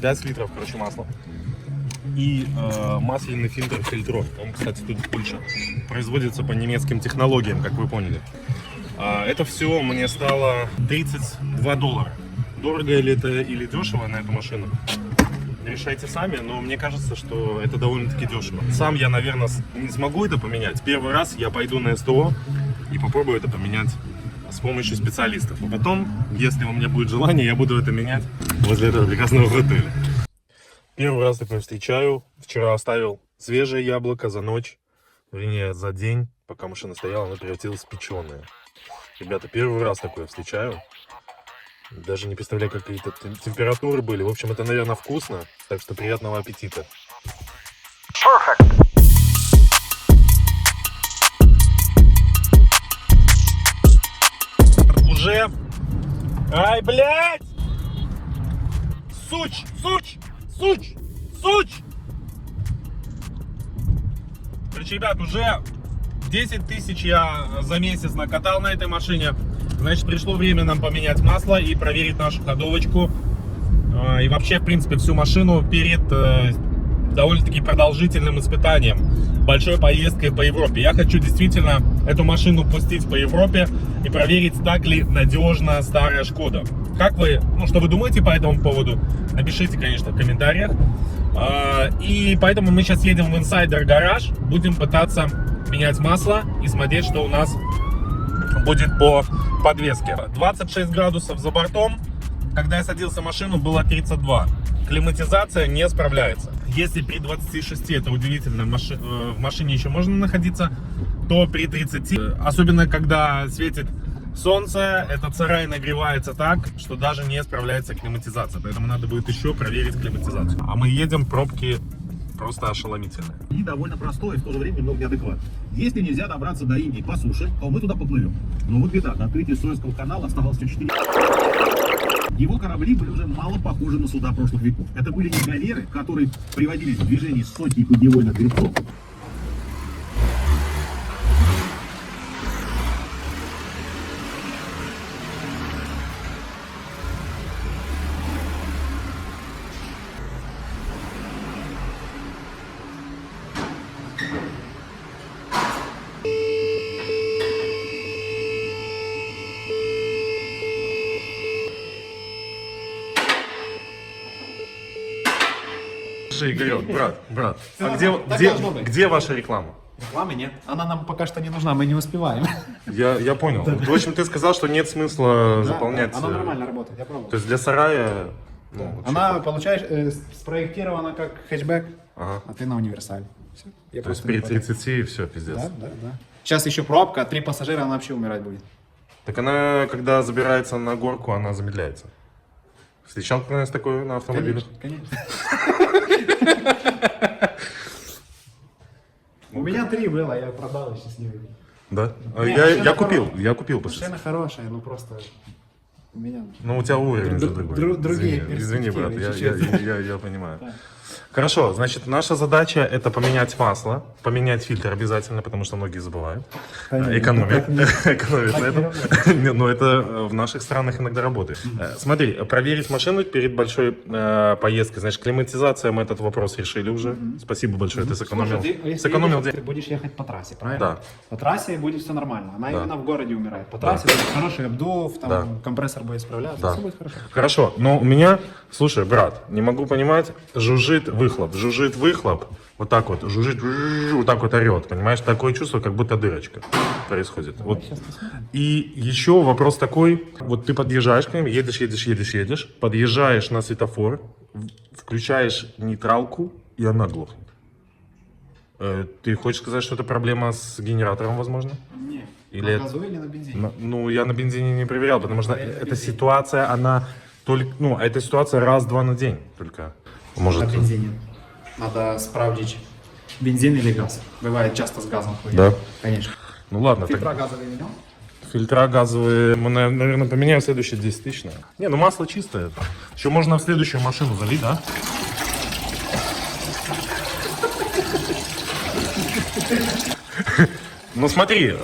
5 литров, короче, масла. И масляный фильтр Фильтро. Он, кстати, тут в Польше. Производится по немецким технологиям, как вы поняли. Это все мне стало $32. Дорого ли это или дешево на эту машину? Решайте сами, но мне кажется, что это довольно-таки дешево. Сам я, наверное, не смогу это поменять. Первый раз я пойду на СТО и попробую это поменять с помощью специалистов. А потом, если у меня будет желание, я буду это менять возле этого прекрасного отеля. Первый раз такое встречаю. Вчера оставил свежее яблоко за ночь, вернее за день, пока машина стояла, оно превратилось в печеное. Ребята, первый раз такое встречаю. Даже не представляю, какие-то температуры были. В общем, это, наверное, вкусно. Так что приятного аппетита. Уже... Ай, блядь! Суч! Суч! Суч! Суч! Короче, ребят, уже 10 тысяч я за месяц накатал на этой машине. Значит, пришло время нам поменять масло и проверить нашу ходовочку. И вообще, в принципе, всю машину перед довольно-таки продолжительным испытанием. Большой поездкой по Европе. Я хочу действительно эту машину пустить по Европе и проверить, так ли надежна старая Шкода. Как вы, что вы думаете по этому поводу? Напишите, конечно, в комментариях. И поэтому мы сейчас едем в Insider гараж. Будем пытаться менять масло и смотреть, что у нас будет по подвеске. 26 градусов за бортом. Когда я садился в машину, было 32. Климатизация не справляется. Если при 26 это удивительно, в машине еще можно находиться, то при 30, особенно когда светит солнце, этот сарай нагревается так, что даже не справляется климатизация. Поэтому надо будет еще проверить климатизацию. А мы едем, пробки просто ошеломительные. И довольно простой, и в то же время немного неадекватный. Если нельзя добраться до Индии по суше, то мы туда поплывем. Но вот беда, до открытия Суэцкого канала оставалось всего 4. Его корабли были уже мало похожи на суда прошлых веков. Это были не галеры, которые приводились в движение сотни подневольных гребцов. Слушай, Игорек, брат, а где ваша реклама? Рекламы нет. Она нам пока что не нужна, мы не успеваем. Я понял. В общем, ты сказал, что нет смысла заполнять. Она нормально работает, я пробовал. То есть для сарая... Она, получаешь, спроектирована как хэтчбэк, Ага. а ты на универсале. Все. То есть при 30 и все, пиздец. Да. Сейчас еще пробка, 3 пассажира, она вообще умирать будет. Так она, когда забирается на горку, она замедляется. Встречал когда-нибудь такое на автомобилях? Конечно. У меня 3 было, я продал и счастливый. Да? Нет, Я купил после. Машина хорошая, но просто у меня... Ну у тебя уровень же другой. Другие Извини, брат, перспективы я понимаю. Хорошо, значит, наша задача это поменять масло, поменять фильтр обязательно, потому что многие забывают. Экономят на этом. Но это в наших странах иногда работает. Смотри, проверить машину перед большой поездкой. Значит, климатизация, мы этот вопрос решили уже. Спасибо большое, ты сэкономил. Сэкономил Ты денег. будешь ехать по трассе, правильно? Да. По трассе будет все нормально. Она Да. именно в городе умирает. По трассе будет хороший обдув, там Да. компрессор будет справляться, Да. все будет хорошо. Хорошо, но у меня, слушай, брат, не могу понимать, жужжит выхлоп, вот так вот, жужжит, вот так вот орет, понимаешь? Такое чувство, как будто дырочка происходит. Вот. И еще вопрос такой, вот ты подъезжаешь к ним, едешь, подъезжаешь на светофор, включаешь нейтралку, и она глохнет. Ты хочешь сказать, что это проблема с генератором, возможно? Не. Или на это- газу или на бензине? Ну, я на бензине не проверял, потому что эта ситуация, она только, ну, эта ситуация раз-два на день только На может. бензине. Надо справдить бензин или газ. Бывает часто с газом. Да? Конечно. Ну ладно, Фильтра так, газовые менял? фильтра газовые мы, наверное, поменяем в следующие 10 тысяч. Наверное. Не, ну масло чистое. Еще можно в следующую машину залить, да? Ну смотри,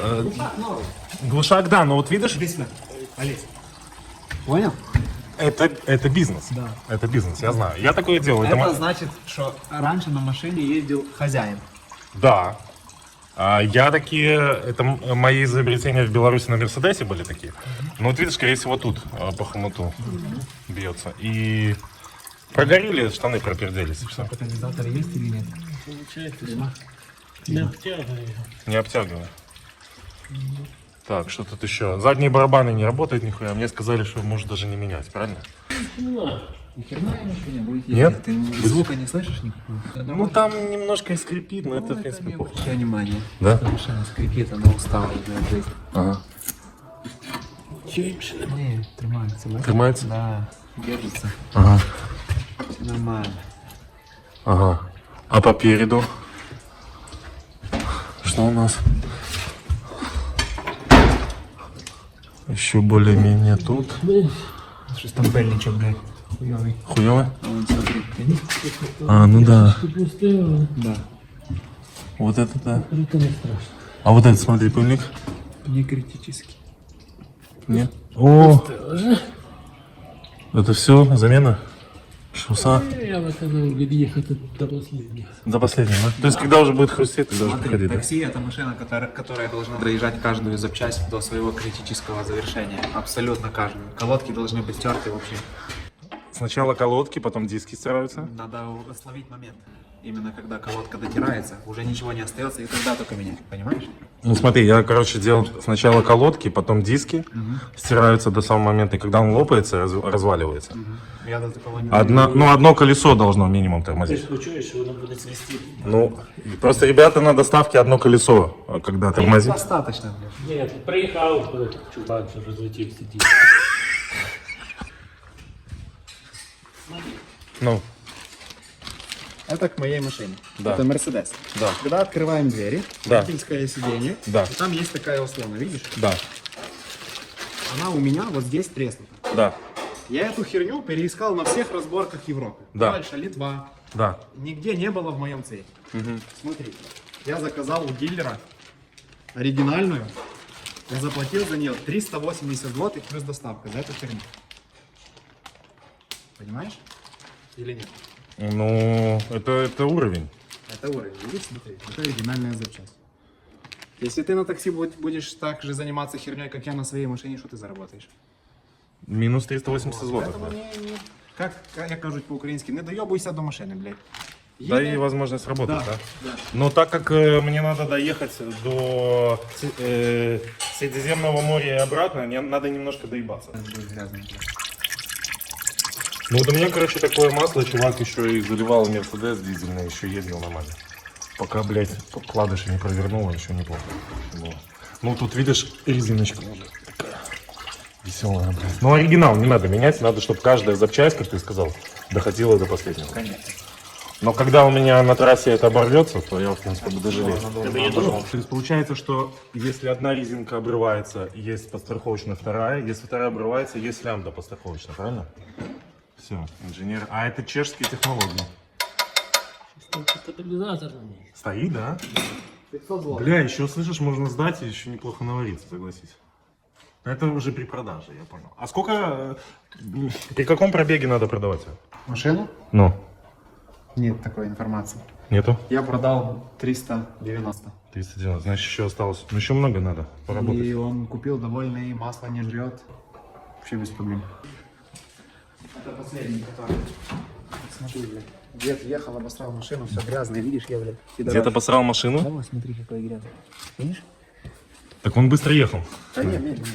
глушак, да, но вот видишь, Понял? это бизнес. Да. Это бизнес, я знаю. Я такое делаю. Это значит, что раньше на машине ездил хозяин. Да. Я такие, это мои изобретения в Беларуси на Мерседесе были такие. Ну вот видишь, скорее всего, тут по хомуту бьется. И прогорели, штаны проперделись. и всё. Катализатор есть или нет? Не обтягиваю. Так, что тут еще? Задние барабаны не работают нихуя. Мне сказали, что может даже не менять, правильно? Нет? Звука не слышишь никакого? Ну там немножко и скрипит, но это в принципе плохо. Внимание. Да? Машина скрипит, она устала за жизнь. Ага. Не, тримается, да? Тримается? Да, держится. Ага. Все нормально. Ага. А по переду? Что у нас? Еще более-менее тут. Что там пельничок, блядь, хуёвый. Хуёво? А вон, смотри, видишь? А, ну да. Да. Вот это да. А вот это, смотри, пыльник. Не критический. Нет. О! Это все замена? Шуса? Я бы сказал, ехать до последнего. До последнего, да? То есть, когда уже будет хрустеть, ты должен приходить, да? Такси — это машина, которая должна доезжать каждую запчасть до своего критического завершения. Абсолютно каждую. Колодки должны быть стерты вообще. Сначала колодки, потом диски стираются. Надо словить момент. Именно когда колодка дотирается, уже ничего не остается, и тогда только менять, понимаешь? Ну смотри, я, короче, делал сначала колодки, потом диски, стираются до самого момента, и когда он лопается, разваливается. Я до такого не Одно колесо должно минимум тормозить. Ну, просто ребята на доставке одно колесо, когда тормозит. Достаточно, блядь. Нет, приехал чувак, разлетел сидит. Ну, Это к моей машине. Да. Это Мерседес. Да. Когда открываем двери, Да. водительское сиденье, Да. и там есть такая услона, видишь? да, Она у меня вот здесь треснута. да, Я эту херню переискал на всех разборках Европы. Да. Польша, Литва. да. Нигде не было в моем цвете. Смотри, я заказал у дилера оригинальную. Я заплатил за нее 380 злотых плюс доставка за эту херню. Понимаешь? Или нет? Ну, это уровень. Это уровень, видишь, смотри, это оригинальная запчасть. Если ты на такси будешь так же заниматься херней, как я на своей машине, что ты заработаешь? Минус 380 злотых. Поэтому как я кажу по-українськи, не доебуйся до машини, блядь. Да и возможность работать, Да, да? Но так как мне надо доехать до Средиземного моря и обратно, мне надо немножко доебаться. Ну вот у меня, короче, такое масло, чувак еще и заливал Мерседес дизельный, еще ездил нормально. Пока, блядь, вкладыши не провернул, еще неплохо было. Ну тут, видишь, резиночка уже такая веселая, блядь. Ну оригинал не надо менять, надо, чтобы каждая запчасть, как ты сказал, доходила до последнего. Конечно. Но когда у меня на трассе это оборвется, то я, в принципе, буду жалеть. То есть получается, что если одна резинка обрывается, есть подстраховочная вторая, если вторая обрывается, есть лямбда подстраховочная, правильно? Все, инженер. А это чешские технологии. Стабилизатор на ней. Стоит, да? 500 злотых. Бля, еще слышишь, можно сдать и еще неплохо навариться, согласись. Это уже при продаже, я понял. А сколько, при каком пробеге надо продавать? Машину? Ну, Нет такой информации. нету? Я продал 390. 390, значит еще осталось. Ну еще много надо поработать. И он купил довольный, масло не жрет. Вообще без проблем. Это последний, который... Смотри, блядь. Дед ехал, обосрал машину, все грязное, видишь, я, блядь. Где-то посрал машину? Давай, смотри, какой грязный. Видишь? Так он быстро ехал. Да нет, медленно.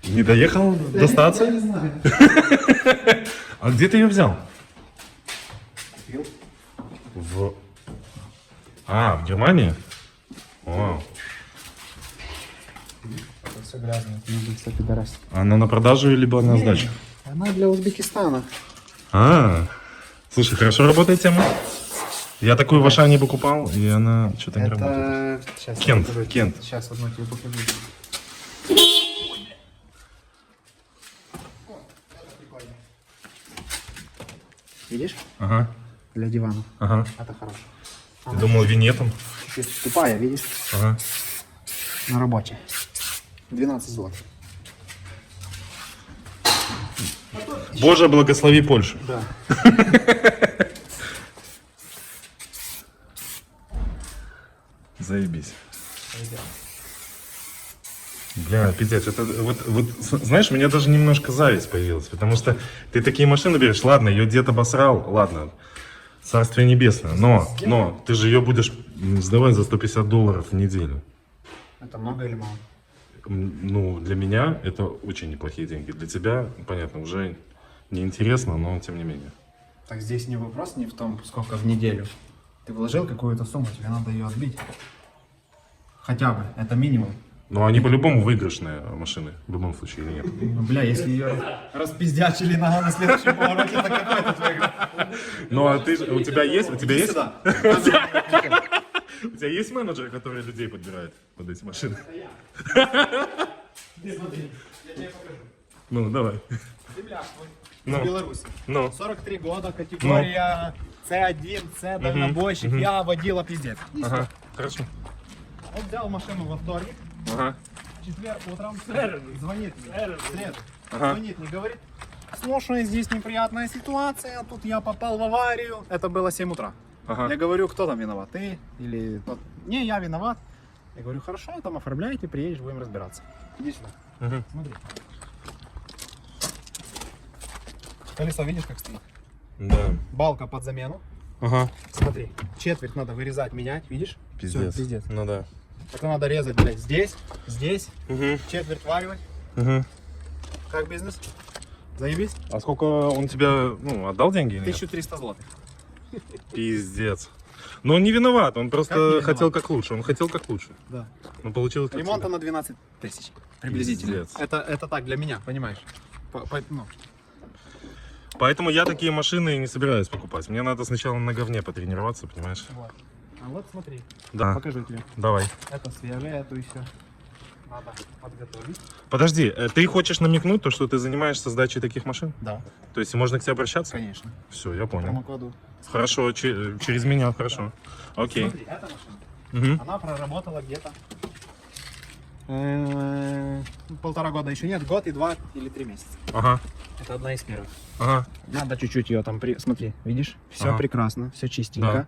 Не доехал до станции? Я не знаю. А где ты ее взял? Купил. А, в Германии? О, Это все грязное. Это, кстати, дорос. она на продажу либо на сдачу? Она для Узбекистана. А, слушай, хорошо работает тема. Я такую в Ашане покупал, и она что-то не работает. Это... Сейчас, Кент, я покажу. Кент. Сейчас одну тебе покажу. Видишь? Ага, Для дивана. ага. Это хорошо. Ты думал винетом? Чуть-чуть тупая, видишь? Ага. На рабочей. 12 злотых. Боже, благослови Польшу. Да. Заебись. Бля, пиздец, это вот, знаешь, у меня даже немножко зависть появилась, потому что ты такие машины берешь, ладно, ее дед обосрал, ладно, царствие небесное, но ты же ее будешь сдавать за $150 в неделю. Это много или мало? Ну, для меня это очень неплохие деньги, для тебя, понятно, уже неинтересно, но тем не менее. Так здесь не вопрос не в том, сколько в неделю. Ты вложил какую-то сумму, тебе надо ее отбить. Хотя бы, это минимум. Но они по-любому выигрышные машины, в любом случае, или нет? Ну, бля, если ее распиздячили на следующем повороте, то какой тут выигрыш? Ну, а ты, у тебя есть? Сюда. У тебя есть менеджер, который людей подбирает под эти машины? Ну, давай. Земляк твой. Ну. Из Беларуси. Ну. 43 года, категория C1, C, дальнобойщик. Я водила пиздец. Ага, хорошо. Он взял машину во вторник, Ага. в четверг утром звонит мне, в среду, Ага. звонит мне, говорит, слушай, здесь неприятная ситуация, тут я попал в аварию. Это было 7 утра. Ага. Я говорю, кто там виноват, ты или тот? Не, я виноват. Я говорю, хорошо, там оформляйте, приедешь, будем разбираться. Иди сюда. Мгм. Смотри. Колесо видишь, как стоит? Да. Балка под замену. Ага. Смотри, четверть надо вырезать, менять, видишь? Пиздец. Всё, пиздец. Ну да. Это надо резать, блядь, здесь, здесь, Угу. четверть варивать. Угу. Как бизнес? Заебись? А сколько он тебе, ну, отдал деньги или нет? 1300 злотых. Пиздец. Но он не виноват, он просто Как не виноват? хотел как лучше. Он хотел как лучше. Да. Но получилось как Ремонта всегда. на 12 тысяч приблизительно. Пиздец. Это так, для меня, понимаешь? Ну, Поэтому я такие машины не собираюсь покупать. Мне надо сначала на говне потренироваться, понимаешь? вот. А вот смотри, Да. покажу тебе. Давай. Это свежее, эту еще надо подготовить. Подожди, ты хочешь намекнуть то, что ты занимаешься сдачей таких машин? Да, То есть можно к тебе обращаться? конечно. Все, я понял. Промокоду. Хорошо, через меня, хорошо. Окей. Смотри, эта машина. Мгм. Она проработала где-то 1,5 года еще нет, год и 2 или 3 месяца. Ага, Это одна из первых. ага. Надо чуть-чуть ее там, смотри, видишь? Все Ага. прекрасно, все чистенько,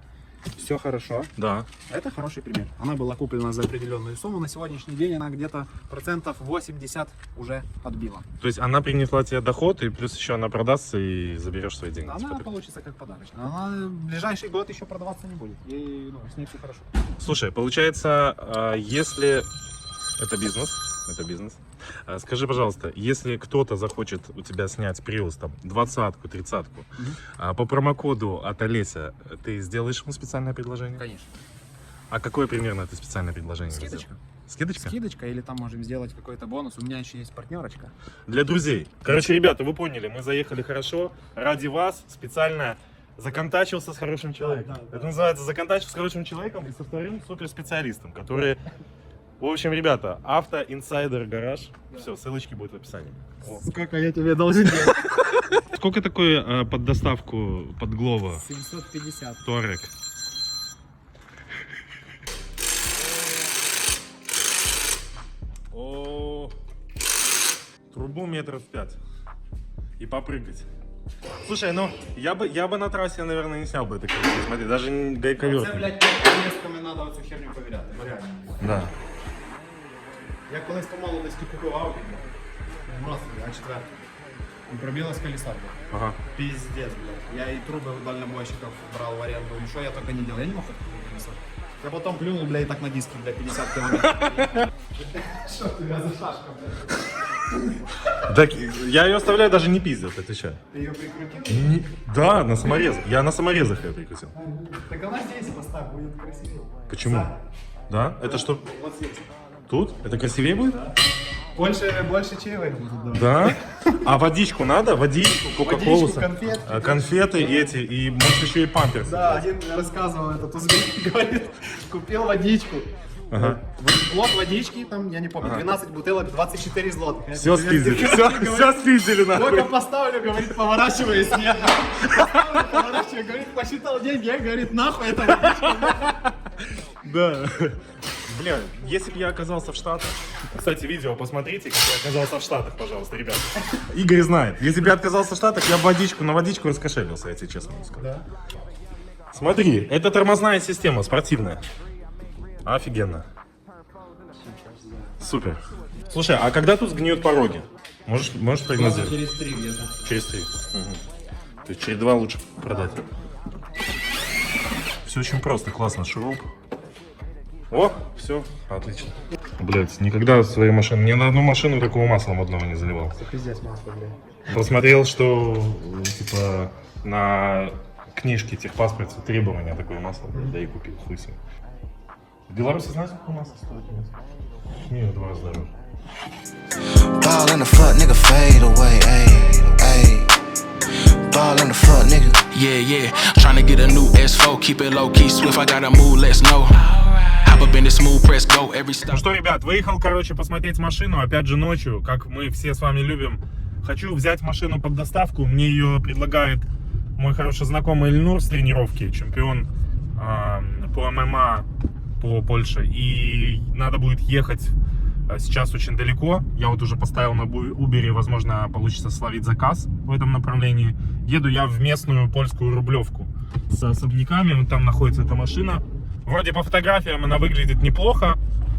все хорошо. Да. Это хороший пример. Она была куплена за определенную сумму, на сегодняшний день она где-то процентов 80 уже отбила. То есть она принесла тебе доход, и плюс еще она продастся и заберешь свои деньги. Она типа так. получится как подарочная. Она в ближайший год еще продаваться не будет. И с ней все хорошо. Слушай, получается, если это бизнес, скажи, пожалуйста, если кто-то захочет у тебя снять Prius, там, 20-ку, 30-ку, по промокоду от Олеся, ты сделаешь ему специальное предложение? Конечно. А какое примерно это специальное предложение? Скидочка. Скидочка? Скидочка или там можем сделать какой-то бонус. У меня еще есть партнерочка. Для друзей. Короче, ребята, вы поняли, мы заехали хорошо. Ради вас специально законтачился с хорошим человеком. Это называется законтачился с хорошим человеком и со вторым суперспециалистом, который... В общем, ребята, Авто Инсайдер Гараж. Все, ссылочки будут в описании. Сколько я тебе должен делать? Сколько такой под доставку под Глова? 750. Торек. О, трубу 5 метров. И попрыгать. Слушай, ну я бы на трассе, наверное, не снял бы это колесо. Смотри, даже Це, гайковерт. блядь, поїздками треба оцю херню повіряти, бо реально. Да. Я колись по молодості купив Audi, блядь, А4. І пробилось колесо, блядь. Ага. Пиздец, блядь. Я и трубы у дальнобойщиков брал в аренду, и что я только не делал, я не мог открыть колесо. Я потом плюнул, блядь, так на диске, блядь, 50 километров. Что у тебя за шашка, блядь? Так я ее оставляю, даже не пиздят, это что? Ты ее прикрутил? Да, на саморезах. Я на саморезах ее прикрутил. Так она здесь поставь, будет красивее. Почему? Да? Это что? Вот здесь. Тут? Это красивее будет? Больше чаевых будут давать. Да? А водичку надо? Водичку, кока-колу? Водичку, конфетки. Конфеты эти, и может еще и памперсы. Да, один рассказывал, этот узбек говорит, купил водичку. Ага. Блок водички, там, я не помню, 12 бутылок, 24 злотых. Все спиздили, все спиздили Только нахуй. поставлю, говорит, поворачиваясь, нет. Поставлю, поворачиваю, говорит, посчитал деньги, я, говорит, нахуй это водичка. Да. Бля, если бы я оказался в Штатах... Кстати, видео посмотрите, как я оказался в Штатах, пожалуйста, ребята. Игорь знает. Если бы я отказался в Штатах, я бы на водичку раскошелился, я тебе честно скажу. Да. Смотри, это тормозная система, спортивная. Офигенно. Супер. Слушай, а когда тут сгниют пороги? Можешь прогнозировать? Через 3 где-то. Через 3. Угу. То есть через 2 лучше продать. Все очень просто, классно. Шуруп. О, все, отлично. Блять, никогда в своей машине, ни на одну машину такого масла модного не заливал. Пиздец масло, блядь. Посмотрел, что типа на книжке техпаспорта требования такое масло, да и купил, хуй с ним. В Беларуси знаешь, сколько масло стоит? Нет, в 2 раза дороже. Ball in the front, nigga, fade away, ayy, ayy. Ball in the front, nigga. Yeah, yeah. Tryna get a new S4, keep it low key, swift. I gotta move, let's know. Hop up in the smooth press, go every stop. Ну что, ребят, выехал, короче, посмотреть машину, опять же ночью, как мы все с вами любим. Хочу взять машину под доставку, мне ее предлагает мой хороший знакомый Ильнур с тренировки, чемпион по ММА по Польше. И надо будет ехать сейчас очень далеко. Я вот уже поставил на Uber, возможно, получится словить заказ в этом направлении. Еду я в местную польскую Рублевку с особняками, вот там находится эта машина. Вроде по фотографиям она выглядит неплохо,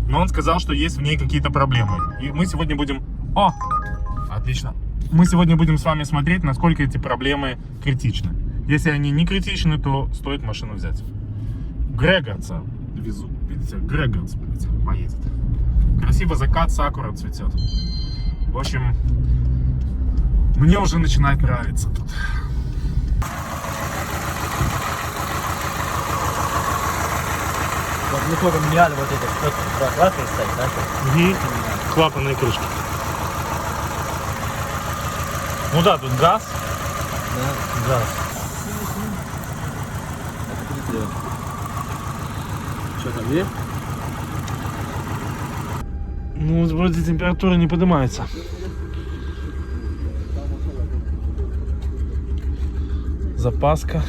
но он сказал, что есть в ней какие-то проблемы. И мы сегодня будем... О! Отлично. Мы сегодня будем с вами смотреть, насколько эти проблемы критичны. Если они не критичны, то стоит машину взять. Грегорца везу. Видите, Грегорц, блядь, поедет. Красиво закат, сакура цветет. В общем, мне уже начинает нравиться тут. Вот мы только меняли вот эти клапаны стоит, да? Угу. Клапанные крышки. Ну да, тут газ. Да. Газ. Что там, есть? Ну, вроде температура не поднимается. Запаска.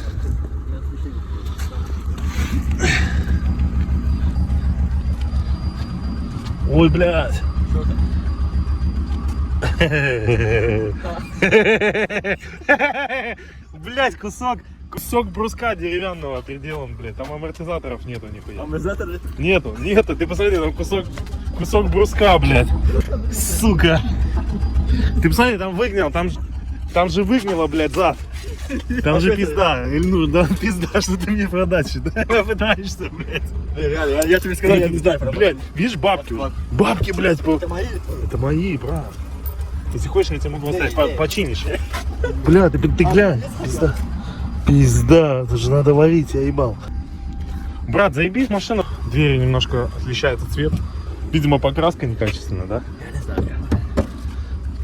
Ой, блядь. Блядь, кусок бруска деревянного приделан, блядь. Там амортизаторов нету нихуя. Амортизаторы? Нету, ты посмотри, там кусок бруска, блядь. Сука. Ты посмотри, там выгнал, там же выгнило, блядь, зад. Там же пизда. Ильнур, да пизда, что ты мне продать, да? Пытаешься, блядь. Реально, я тебе сказал, я не знаю, Блядь, видишь бабки? Бабки, блядь. Это мои? Это мои, брат. Если хочешь, я тебе могу оставить, починишь. Бля, ты глянь, пизда. Пизда, это же надо варить, я ебал. Брат, заебись машина. Двери немножко отличается цвет. Видимо, покраска некачественная, да? Я не знаю.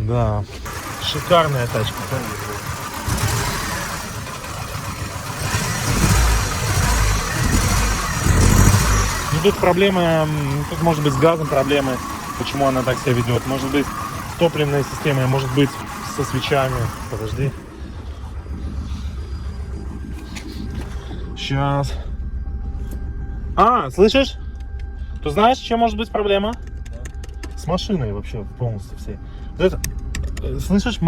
Да. Шикарная тачка. Ну, тут проблемы, тут может быть с газом проблемы, почему она так себя ведет. Может быть с топливной системой, может быть со свечами. Подожди. Сейчас. А, слышишь? Ты знаешь, чем может быть проблема? С машиной вообще полностью всей. Это, слышишь,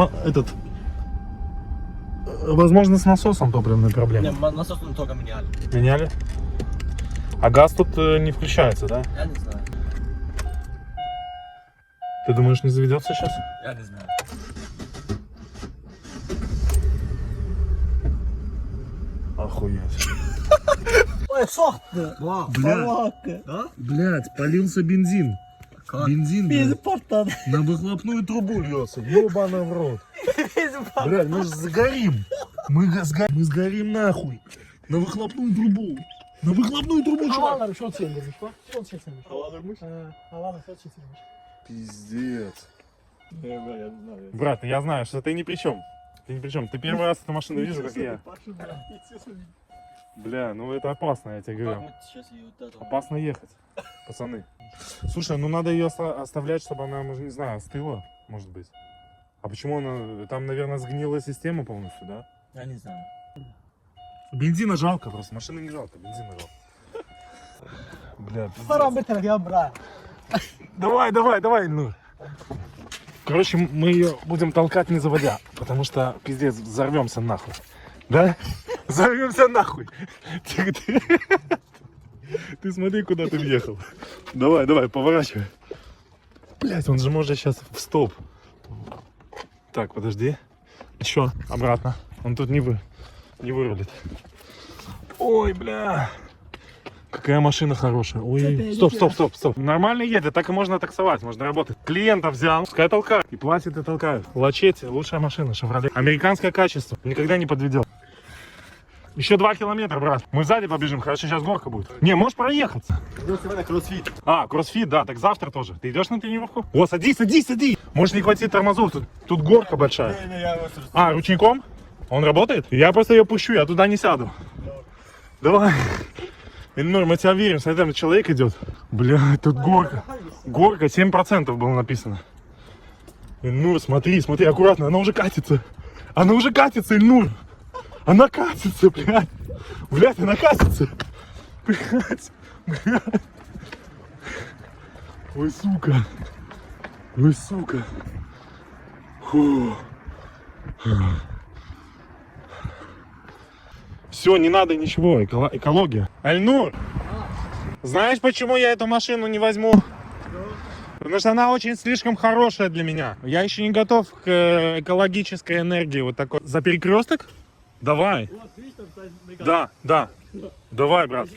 возможно, с насосом топливные проблемы. Не, насос мы только меняли. Меняли? А газ тут не включается, да? Я не знаю. Ты думаешь, не заведется сейчас? Я не знаю. Охуеть. Ой, что? Блядь, полился бензин. Бензин, на выхлопную трубу льется. Ёбана в рот. Блядь, мы же сгорим. Мы сгорим нахуй. На выхлопную трубу. На выхлопную трубу, чувак. Пиздец. Брат, я знаю, что ты ни при чем. Ты ни при чем. Ты первый раз эту машину видел, как я. Бля, ну это опасно, я тебе говорю. Опасно ехать, пацаны. Слушай, ну надо ее оставлять, чтобы она, не знаю, остыла, может быть. А почему она... Там, наверное, сгнила система полностью, да? Я не знаю. Бензина жалко просто, машины не жалко, бензина жалко. Бля, пиздец. Давай, ну. Короче, мы ее будем толкать не заводя, потому что, пиздец, взорвемся нахуй. Да? Взорвемся нахуй. Ты смотри, куда ты въехал. Давай, поворачивай. Блять, он же может сейчас в стоп. Так, подожди. Еще обратно. Он тут не вырулит. Ой, бля. Какая машина хорошая. Ой, стоп. Нормально едет, так и можно таксовать, можно работать. Клиента взял, пускай толкает. И платит, и толкает. Лачете, лучшая машина, Chevrolet. Американское качество, никогда не подведет. Еще 2 километра, брат. Мы сзади побежим, хорошо, сейчас горка будет. Не, можешь проехаться. Кроссфит. А, кроссфит, да, так завтра тоже. Ты идешь на тренировку? О, садись. Может не хватит тормозов, тут горка большая. А, ручником? Он работает? Я просто ее пущу, я туда не сяду. Давай. Ильнур, мы тебя верим, смотри, там человек идет. Бля, тут горка. Горка 7% было написано. Ильнур, смотри, аккуратно, она уже катится. Ильнур. Она катится, блядь. Блядь, она катится. Блядь. Ой, сука. Фу. Все, не надо ничего, экология. Альнур, знаешь, почему я эту машину не возьму? Потому что она очень слишком хорошая для меня. Я еще не готов к экологической энергии вот такой. За перекресток? Давай. Да. Давай, брат.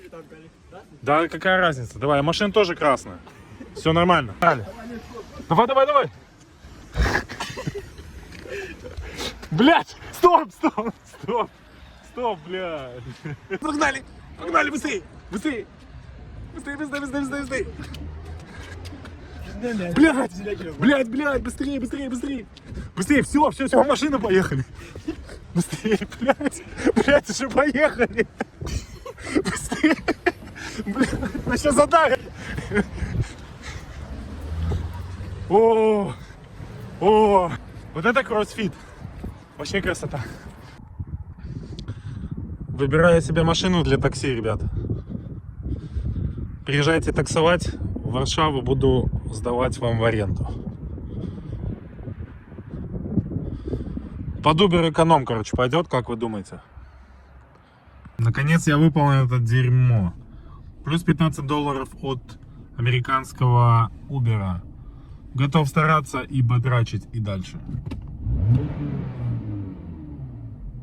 Да, какая разница? Давай, машина тоже красная. Все нормально. Давай. Блять, стоп, блядь. Погнали, быстрее. Блядь, быстрее. Быстрее, все, машина, поехали. Быстрее, блядь, уже поехали. Быстрее. Блядь, нас сейчас задавят. О, вот это кроссфит. Вообще красота. Выбираю себе машину для такси, ребят. Приезжайте таксовать в Варшаву, буду сдавать вам в аренду. Под Uber эконом, короче, пойдет, как вы думаете? Наконец я выполнил это дерьмо. Плюс $15 от американского Uber. Готов стараться и батрачить и дальше.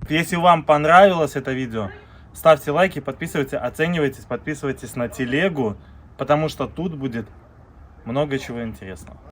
Если вам понравилось это видео, ставьте лайки, подписывайтесь, оценивайтесь, подписывайтесь на телегу, потому что тут будет много чего интересного.